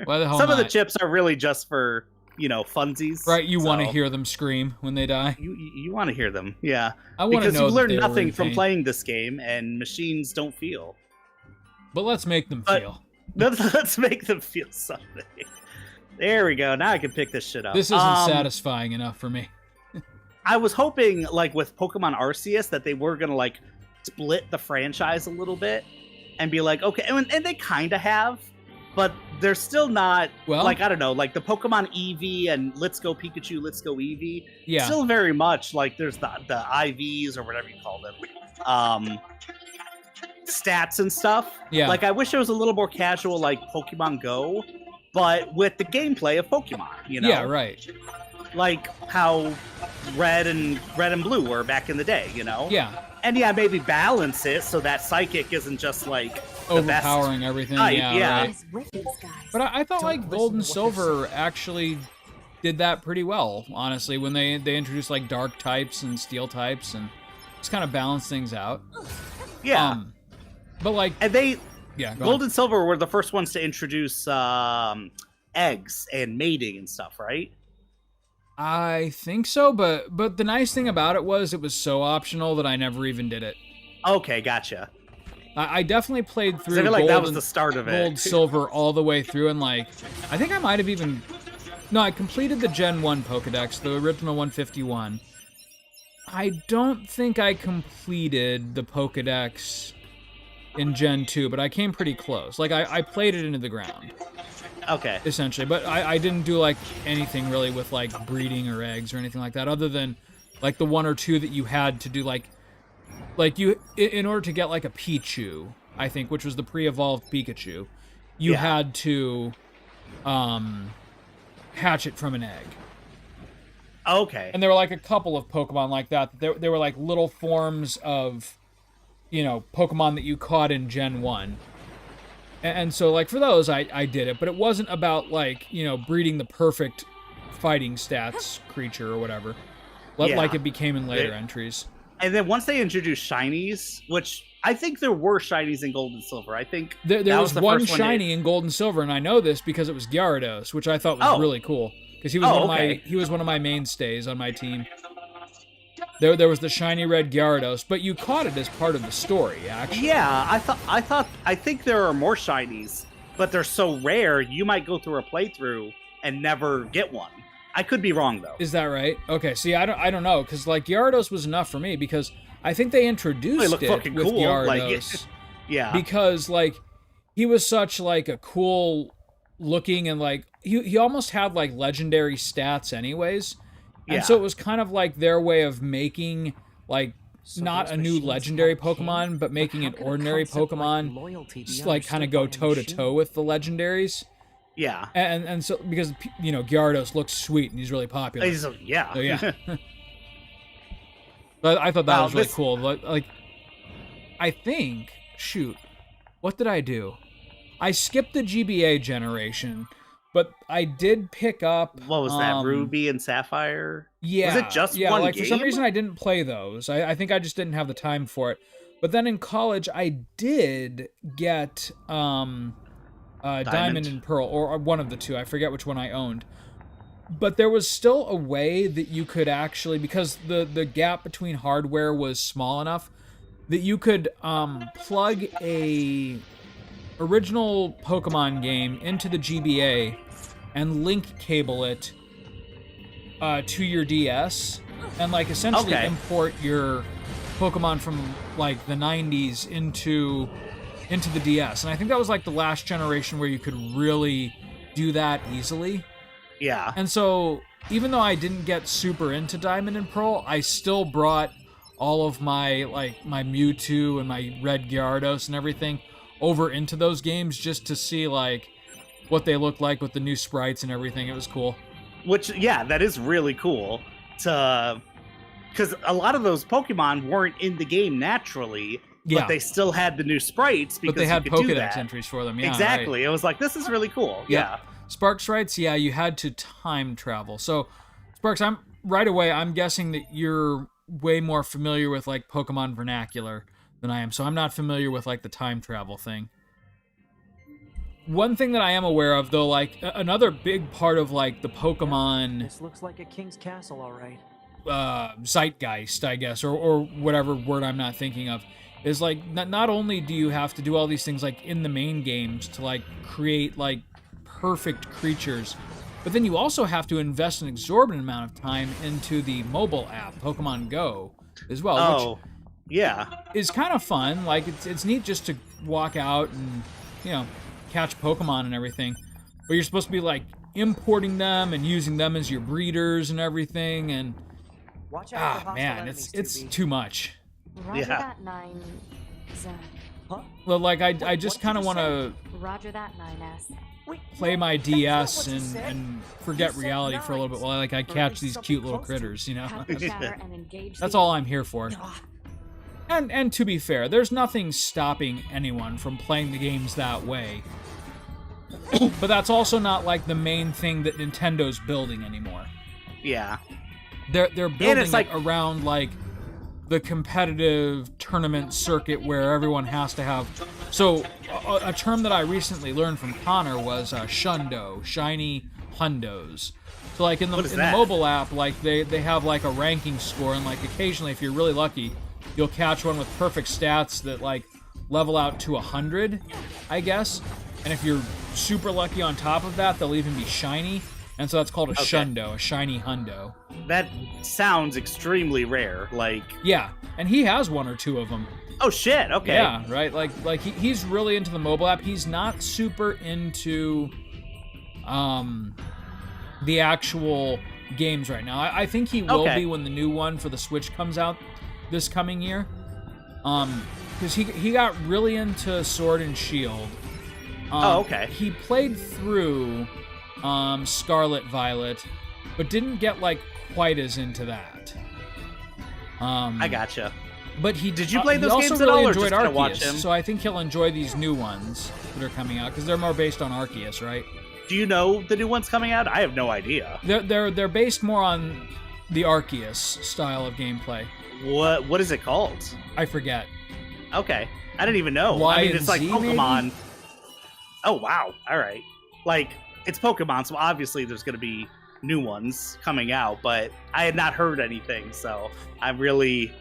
Why the hell Some not? of the chips are really just for, you know, funsies. Right, you want to hear them scream when they die. You want to hear them, yeah. I want to know because you learn that nothing from playing this game, and machines don't feel. But let's make them feel. Let's make them feel something. There we go. Now I can pick this shit up. This isn't satisfying enough for me. I was hoping, like with Pokemon Arceus, that they were gonna like split the franchise a little bit and be like, okay, and they kind of have, but they're still not. Well, like I don't know, like the Pokemon Eevee and Let's Go Pikachu, Let's Go Eevee. Yeah. Still very much like there's the IVs or whatever you call them. Stats and stuff. Yeah. Like I wish it was a little more casual, like Pokemon Go, but with the gameplay of Pokemon. You know. Yeah. Right. Like how red and blue were back in the day, you know? Yeah. And yeah, maybe balance it so that Psychic isn't just like overpowering everything. Type, yeah. Right. But I thought like Gold and Silver actually did that pretty well, honestly, when they introduced like dark types and steel types and just kind of balanced things out. Yeah. But like, and they Gold and Silver were the first ones to introduce eggs and mating and stuff, right? I think so, but the nice thing about it was so optional that I never even did it. Okay, gotcha. I definitely played through. I feel like that was the start of it. Gold, Silver, all the way through, and like, I think I might have even. No, I completed the Gen 1 Pokedex, the original 151. I don't think I completed the Pokedex in Gen 2, but I came pretty close. Like, I played it into the ground. Okay. Essentially, but I didn't do like anything really with like breeding or eggs or anything like that, other than like the one or two that you had to do like you, in order to get like a Pichu, I think, which was the pre-evolved Pikachu, you had to hatch it from an egg. Okay. And there were like a couple of Pokemon like that. There were like little forms of, you know, Pokemon that you caught in Gen 1. And so, like, for those, I did it. But it wasn't about, like, you know, breeding the perfect fighting stats creature or whatever. Like it became in later entries. And then once they introduced shinies, which I think there were shinies in Gold and Silver. I think there was one shiny in Gold and Silver, and I know this because it was Gyarados, which I thought was really cool. Because he was one of my mainstays on my team. There was the shiny red Gyarados, but you caught it as part of the story, actually. Yeah, I think there are more shinies, but they're so rare, you might go through a playthrough and never get one. I could be wrong, though. Is that right? Okay, see, I don't know, because, like, Gyarados was enough for me, because I think they introduced it with cool. Gyarados. Like, yeah. Because, like, he was such, like, a cool looking, and, like, he almost had, like, legendary stats anyways. And so it was kind of like their way of making like So not those a new machines legendary had a king? Pokemon, but making how an could a ordinary concept like Pokemon loyalty be just like kind of understood go by a toe to toe machine? with the legendaries. Yeah. And so because Gyarados looks sweet and he's really popular. Yeah. So yeah. But I thought that was really cool. Like I think, shoot, what did I do? I skipped the GBA generation, but I did pick up. What was that? Ruby and Sapphire? Yeah. Was it just one like game? for some reason I didn't play those. I think I just didn't have the time for it. But then in college I did get Diamond and Pearl, or one of the two. I forget which one I owned. But there was still a way that you could actually, because the gap between hardware was small enough, that you could plug a original Pokemon game into the GBA and link cable it to your DS and like essentially import your Pokemon from like the 90s into the DS. And I think that was like the last generation where you could really do that easily. Yeah. And so even though I didn't get super into Diamond and Pearl, I still brought all of my my Mewtwo and my Red Gyarados and everything over into those games just to see like what they look like with the new sprites and everything. It was cool. Which, yeah, that is really cool. Because a lot of those Pokemon weren't in the game naturally, but they still had the new sprites because but they had you could do Pokedex that. entries for them. Yeah, exactly. Right. It was like, this is really cool. Yep. Yeah. Spark sprites, yeah, you had to time travel. So, Sparks, I'm guessing that you're way more familiar with like Pokemon vernacular than I am. So I'm not familiar with like the time travel thing. One thing that I am aware of, though, like another big part of like the Pokemon This looks like a king's castle, all right. Zeitgeist, I guess, or whatever word I'm not thinking of, is like not only do you have to do all these things like in the main games to like create like perfect creatures, but then you also have to invest an exorbitant amount of time into the mobile app Pokemon Go as well, which yeah, is kind of fun. Like it's neat just to walk out and catch Pokemon and everything, but you're supposed to be like importing them and using them as your breeders and everything, and Watch out for man, it's too much. Roger Yeah. that, 9. Huh? Well, like I What just did kind of you want to Roger that, 9S. Wait, play no, my that's not DS what you said. and forget You said reality for a little bit while I catch least these something cute little close to critters, Have the chatter and engage That's the all I'm here for. Ah, And to be fair, there's nothing stopping anyone from playing the games that way. But that's also not like the main thing that Nintendo's building anymore. Yeah. They're building it's like- it around like the competitive tournament circuit where everyone has to have. So a term that I recently learned from Connor was shundo, shiny hundos. So like in the mobile app, like they have like a ranking score, and like occasionally if you're really lucky, you'll catch one with perfect stats that like level out to 100, I guess. And if you're super lucky on top of that, they'll even be shiny. And so that's called a shundo, a shiny hundo. That sounds extremely rare. Like, yeah, and he has one or two of them. oh shit, okay. Yeah, right. Like he's really into the mobile app. He's not super into the actual games right now. I think he will be when the new one for the Switch comes out this coming year. Because he got really into Sword and Shield. He played through Scarlet Violet, but didn't get like quite as into that. I gotcha. But did you play those he games also at all, really or enjoyed just kinda watch Arceus, him? so I think he'll enjoy these new ones that are coming out because they're more based on Arceus, right? Do you know the new one's coming out? I have no idea. They're based more on the Arceus style of gameplay. What is it called? I forget. Okay, I didn't even know. Y I mean, and it's like Z, Pokemon. maybe? Oh wow! All right, like it's Pokemon, so obviously there's going to be new ones coming out. But I had not heard anything, so I'm really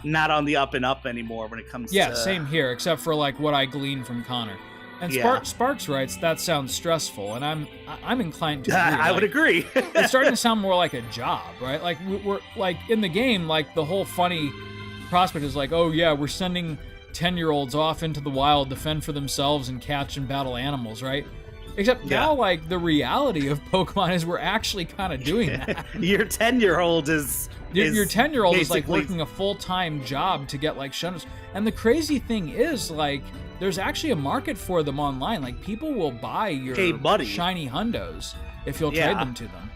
not on the up and up anymore when it comes to. Yeah, same here, except for like what I gleaned from Connor. And Sparks writes that sounds stressful, and I'm inclined to agree. I would agree. It's starting to sound more like a job, right? Like we're like in the game, like the whole funny prospect is like, oh yeah, we're sending 10-year-olds off into the wild to fend for themselves and catch and battle animals, right? Except Yeah. now, like, the reality of Pokemon is we're actually kind of doing that. Your 10-year-old is Your 10-year-old is like basically- working a full-time job to get like shutters. And the crazy thing is, like, there's actually a market for them online. Like, people will buy your Hey, buddy. shiny hundos if you'll Yeah. trade them to them.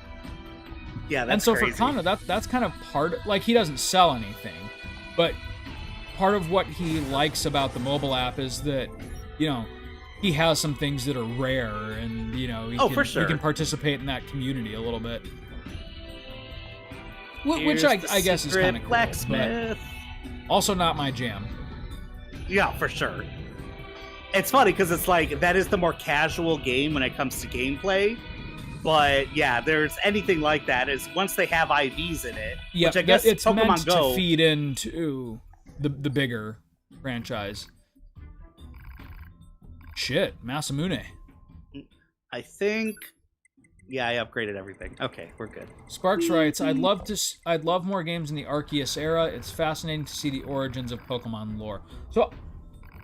Yeah, that's And so crazy. for Kana, that's kind of part. Like, he doesn't sell anything, but part of what he likes about the mobile app is that, you know, he has some things that are rare, and you know, he for sure. he can participate in that community a little bit. Which Here's I the guess is secret kind of cool, but blacksmith. also not my jam. Yeah, for sure. It's funny because it's like that is the more casual game when it comes to gameplay. But yeah, there's anything like that is once they have IVs in it, Yeah, which I guess it's Pokemon meant Go. to feed into the bigger franchise. Shit, Masamune. I think. Yeah, I upgraded everything. Okay, we're good. Sparks writes, I'd love more games in the Arceus era. It's fascinating to see the origins of Pokemon lore. So,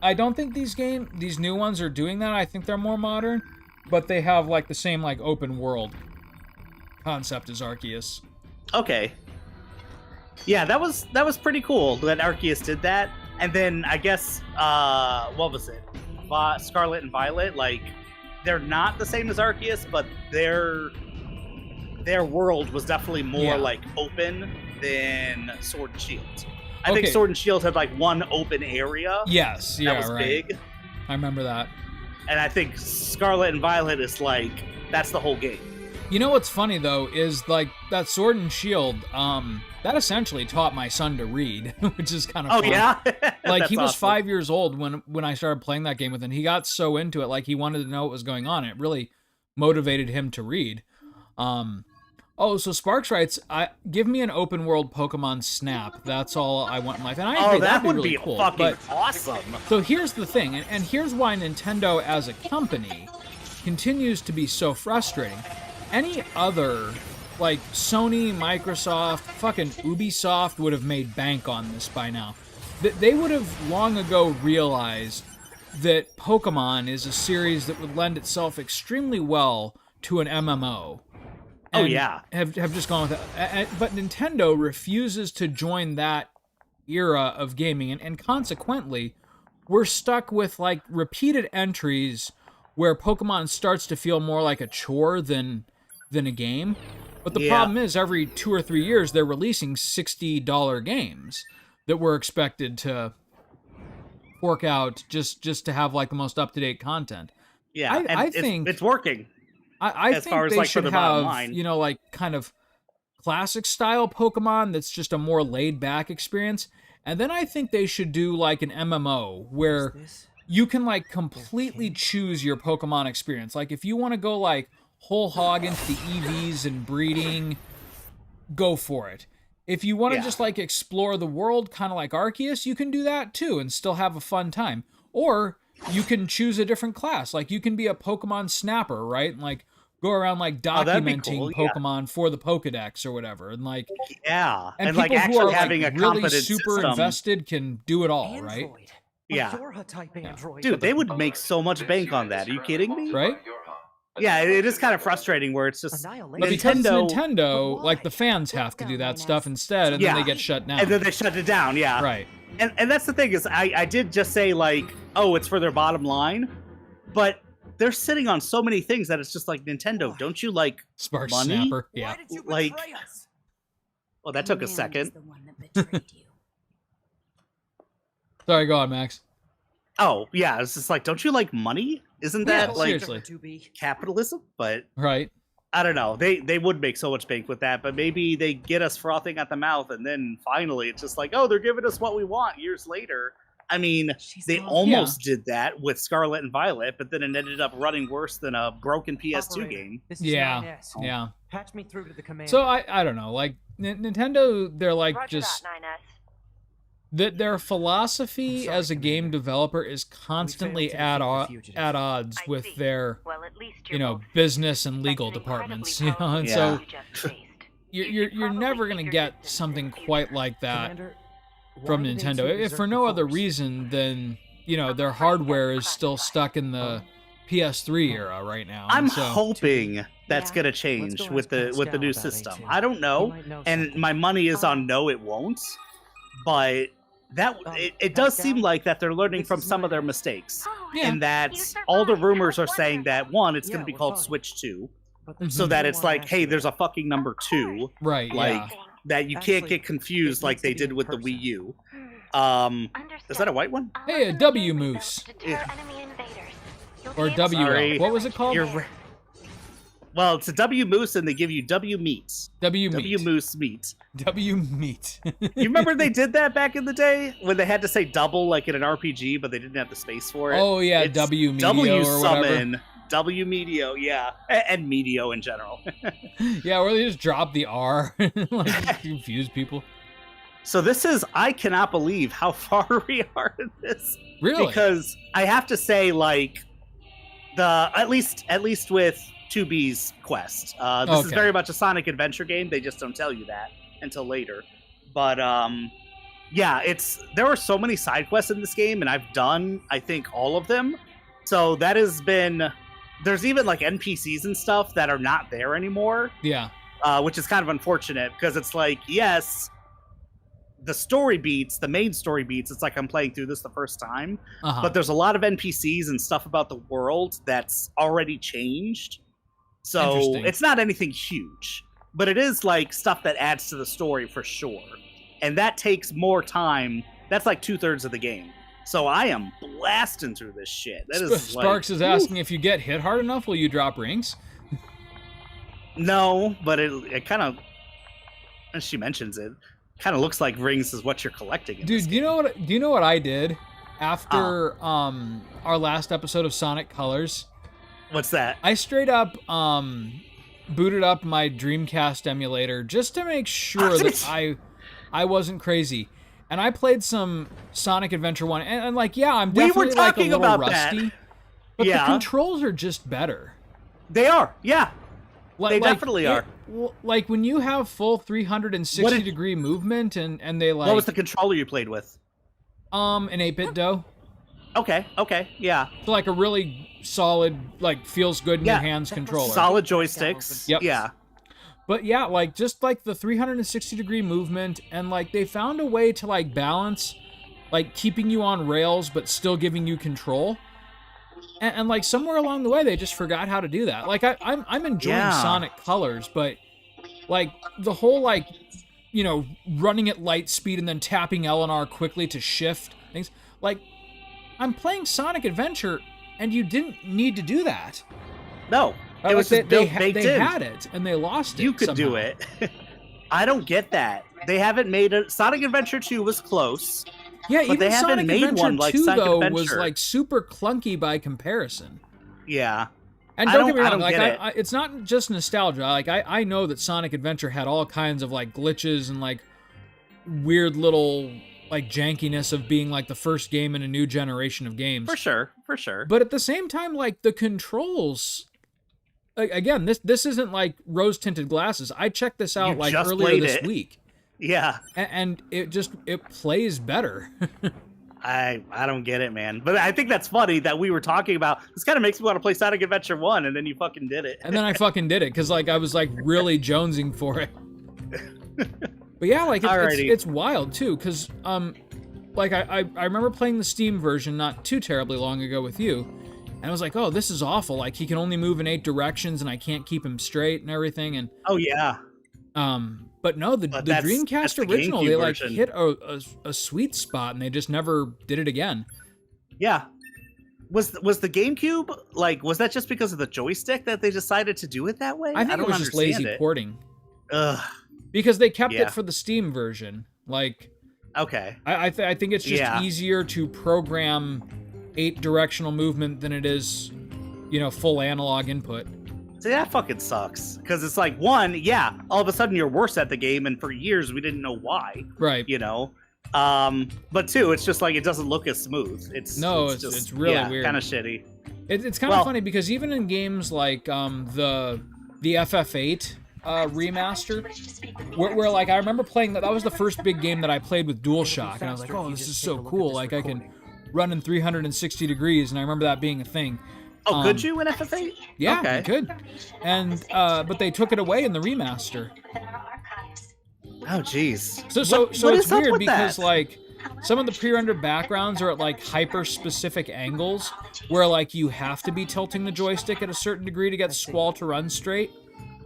I don't think these new ones are doing that. I think they're more modern, but they have like the same like open world concept as Arceus. Okay. Yeah, that was pretty cool that Arceus did that. And then I guess what was it? Scarlet and Violet, like they're not the same as Arceus, but their world was definitely more like open than Sword and Shield. I think Sword and Shield had like one open area. Yes, yeah, that was right. big. I remember that. And I think Scarlet and Violet is like that's the whole game. You know what's funny though is like that Sword and Shield, that essentially taught my son to read, which is kind of fun. Yeah, Like he was awesome. 5 years old when I started playing that game with him. He got so into it, like he wanted to know what was going on. It really motivated him to read. So Sparks writes, give me an open world Pokemon Snap. That's all I want in life. And I agree, that would really be cool. fucking But awesome. so here's the thing, and here's why Nintendo as a company continues to be so frustrating. Any other, like Sony, Microsoft, fucking Ubisoft would have made bank on this by now. They would have long ago realized that Pokemon is a series that would lend itself extremely well to an MMO. Oh, And yeah. have just gone with it. But Nintendo refuses to join that era of gaming, and consequently, we're stuck with like repeated entries where Pokemon starts to feel more like a chore than a game. But the problem is, every 2 or 3 years, they're releasing $60 games that we're expected to fork out just to have like the most up-to-date content. Yeah, I think it's working. I as think far as, they like, for should the bottom have, line. you know, like kind of classic style Pokemon that's just a more laid back experience. And then I think they should do like an MMO where you can like completely choose your Pokemon experience. Like if you want to go like whole hog into the EVs and breeding, go for it. If you want to just like explore the world kind of like Arceus, you can do that too and still have a fun time. Or you can choose a different class. Like you can be a Pokemon snapper, right? And like go around like that'd be documenting cool, yeah. Pokemon for the Pokedex or whatever. And like And people like who actually are having like a really competent super system. invested can do it all, right? Android. Yeah. Yorha type android. Dude, they would make so much bank on that. Are you kidding me? Right? Yeah, it is kind of frustrating where it's just Annihilation. But because it's Nintendo, Nintendo, But like the why? fans have to do that stuff instead, and then they get shut down. and then they shut it down. Yeah, Right. And that's the thing is, I did just say like, oh, it's for their bottom line, but they're sitting on so many things that it's just like Nintendo. Don't you like Spark money? Snapper. Yeah. Why did you Like- betray us? Well, that took a Man was second. the one that betrayed you. Sorry, go on, Max. Oh, yeah, it's just like, don't you like money? Isn't that Yeah, like seriously. To be. capitalism? But Right. I don't know. They would make so much bank with that, but maybe they get us frothing at the mouth, and then finally it's just like, oh, they're giving us what we want years later. I mean, She's they gone. almost did that with Scarlet and Violet, but then it ended up running worse than a broken PS2 Operator, game. This is Yeah. 9S. Yeah. Patch me through to the command. So I don't know. Like Nintendo, they're like Roger just that, 9S. that their philosophy sorry, as a game Commander. developer is constantly to at defeat the fugitive. at odds I with see. their Well, at least you you're know both business and That's legal an departments. incredibly You know, and powerful Yeah. so you just faced. you're You you're, should you're probably never keep gonna your get distance something in the quite future. like that Commander, from why do they Nintendo. so If for exert no the other force? reason than, you know, their hardware is still stuck in the PS3 era right now. I'm and so, hoping that's Yeah. gonna Let's change go with ask the Pascal new about system. A2. I don't He know, might know and something. my money is Oh. on no, it won't. But that Um, it does Pascal, seem like that they're learning this from is some of their Nine. mistakes, Oh, Yeah. and that you all the survived. rumors How are saying that wonderful. one, it's Yeah, going to be we're called fine. Switch 2, But Mhm. so thing that I it's wanna like, ask hey, you there's a about. fucking number Of 2, course. right, like yeah. that you Actually, can't get confused it like needs they to be did in with the person. Wii U. Hmm. Is that a white one? I'll Hey, a open the W gateway, moose. though, to deter Yeah. enemy invaders. You'll Or be able to WL. Sorry. What was it called? You're there. Well, it's a W Moose, and they give you W Meats. W W meat. Moose Meat. W meat. You remember they did that back in the day when they had to say double like in an RPG, but they didn't have the space for it. Oh yeah, It's W Medio W or whatever. Summon, W Medio, yeah, and Medio in general. Yeah, where they just drop the R, like confuse people. So this is, I cannot believe how far we are in this. Really? Because I have to say, like, at least with 2B's quest, this is Okay. very much a Sonic adventure game. They just don't tell you that until later. But yeah, there are so many side quests in this game, and I've done, I think, all of them. So that has been, there's even like NPCs and stuff that are not there anymore, Yeah. which is kind of unfortunate because it's like, yes, the main story beats, it's like I'm playing through this the first time, Uh-huh. but there's a lot of NPCs and stuff about the world that's already changed. So Interesting. it's not anything huge, but it is like stuff that adds to the story for sure. And that takes more time. That's like 2/3 of the game. So I am blasting through this shit. That is Sparks like, is asking if you get hit hard enough, will you drop rings? no, but it kind of, as she mentions it, kind of looks like rings is what you're collecting. In this Dude, do you know what I did after Oh. our last episode of Sonic Colors? What's that? I straight up booted up my Dreamcast emulator just to make sure that I wasn't crazy. And I played some Sonic Adventure 1 and like, yeah, I'm We were definitely like a talking little about that. rusty. But Yeah. the controls are just better. They are, yeah. They Like, definitely are. Like when you have full 360-degree movement and they like What was the controller you played with? an 8-bit dough. Okay, yeah. So like a really solid, like feels good in Yeah. your hands controller. Solid joysticks. Yep. Yeah. But yeah, like just like the 360-degree movement, and like they found a way to like balance, like keeping you on rails but still giving you control. And like somewhere along the way, they just forgot how to do that. Like I'm enjoying Yeah. Sonic Colors, but like the whole like, you know, running at light speed and then tapping L and R quickly to shift things. Like I'm playing Sonic Adventure, and you didn't need to do that. No. It Like, was just baked they in. had it and they lost it. You could do somehow. it. I don't get that. They haven't made it. Sonic Adventure 2 was close. Yeah, But even they haven't Sonic made Adventure one like 2 Sonic though was Adventure. like super clunky by comparison. Yeah. And I don't get me don't- I wrong, don't like get it. it's not just nostalgia. Like I know that Sonic Adventure had all kinds of like glitches and like weird little like jankiness of being like the first game in a new generation of games. For sure. But at the same time, like the controls, again, this isn't like rose tinted glasses. I checked this out You like just earlier played this it. week, Yeah. and it plays better. I don't get it, man. But I think that's funny that we were talking about, this kind of makes me want to play Sonic Adventure 1, and then you fucking did it. And then I fucking did it because like I was like really jonesing for it. But yeah, like Alrighty. it's wild too, because like I remember playing the Steam version not too terribly long ago with you, and I was like, oh, this is awful. Like he can only move in 8 directions, and I can't keep him straight and everything. And Oh, yeah. but no, the But that's Dreamcast the original, GameCube they like version. hit a sweet spot, and they just never did it again. Yeah. Was the GameCube, like, was that just because of the joystick that they decided to do it that way? I think don't it was just understand lazy it. porting Ugh. because they kept Yeah. it for the Steam version. Like Okay. I think it's just Yeah. easier to program 8 directional movement than it is, you know, full analog input. See, that fucking sucks. Because it's like, one, yeah, all of a sudden you're worse at the game, and for years we didn't know why, Right. you know? But two, it's just like, it doesn't look as smooth. It's really weird. kind of shitty. It's kind of Well- funny because even in games like the FF8 remaster, where like I remember playing that was the first big game that I played with DualShock, and I was like, oh, this is so cool. Like I can run in 360 degrees, and I remember that being a thing. Oh, could you in FF8? Yeah, Okay. you could. And but they took it away in the remaster. Oh, jeez. So what it's is up weird with because that? like some of the pre-rendered backgrounds are at like hyper specific angles where like you have to be tilting the joystick at a certain degree to get Squall to run straight.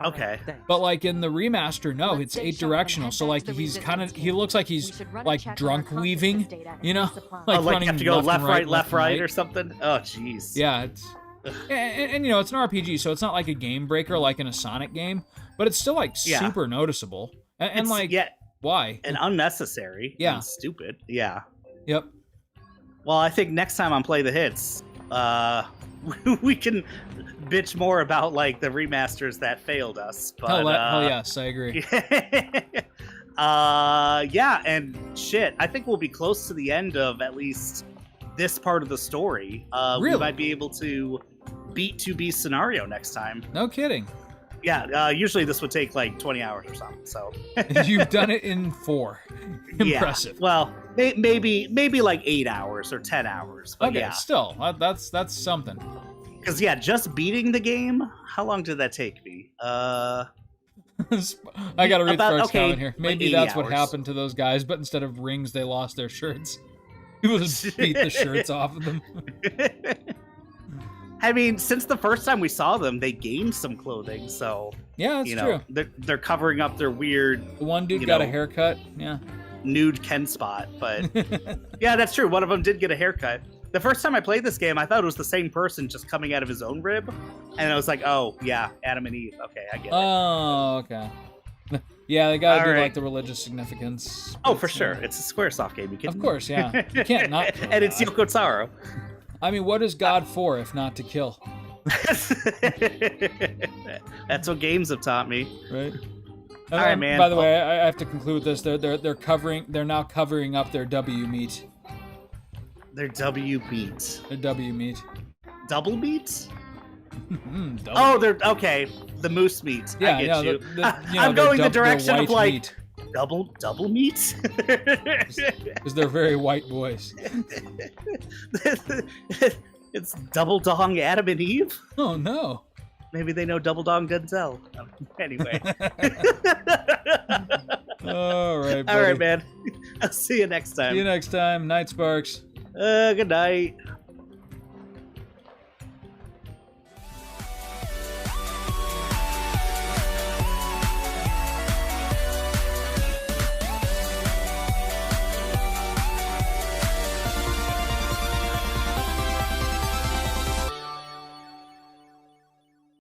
Okay. But like in the remaster, no, it's 8-directional. So like he looks like he's like drunk weaving, you know, like Oh, like you running have to go left, right, left, right, or something? Oh, jeez. Yeah, it's and you know it's an RPG, so it's not like a game breaker like in a Sonic game, but it's still like Yeah. super noticeable. And It's, like, yeah, why? and unnecessary. Yeah. And stupid. Yeah. Yep. Well, I think next time on Play the Hits, we can bitch more about like the remasters that failed us. But, Hell yes, I agree. yeah, and shit, I think we'll be close to the end of at least this part of the story. Really? We might be able to beat 2B scenario next time. No kidding. Yeah, usually this would take like 20 hours or something. So You've done it in 4. Impressive. Yeah, well, maybe like 8 hours or 10 hours. But Okay, yeah, still, that's something. because yeah, just beating the game. How long did that take me? I gotta read About- Sparks' okay, comment here. like Maybe 80 that's what hours. happened to those guys, but instead of rings, they lost their shirts. People just beat the shirts off of them. I mean, since the first time we saw them, they gained some clothing, so Yeah, that's you know true. they're covering up their weird The one dude you got a know, haircut. Yeah. nude Ken spot. But yeah, that's true. One of them did get a haircut. The first time I played this game, I thought it was the same person just coming out of his own rib, and I was like, oh yeah, Adam and Eve. Okay, I get it. Oh, okay. Yeah, they gotta All do right. like the religious significance. Oh, bits, for sure. yeah. It's a SquareSoft game. You can... Of course, yeah. You can't not kill And it's God. Yoko Taro. I mean, what is God for if not to kill? That's what games have taught me. Right. All right, man. By the way, I have to conclude this. They're now covering up their W meat. They're W beats. Their W meat. Double beats? Double. Oh, they're okay. The moose meat. Yeah, I get yeah. you. They're I'm going the their direction of white like meat, double meat. because they're very white boys. It's Double Dong Adam and Eve. Oh no. Maybe they know Double Dong Denzel. Anyway. All right, buddy. All right, man. I'll see you next time. See you next time. Night Sparks. Good night.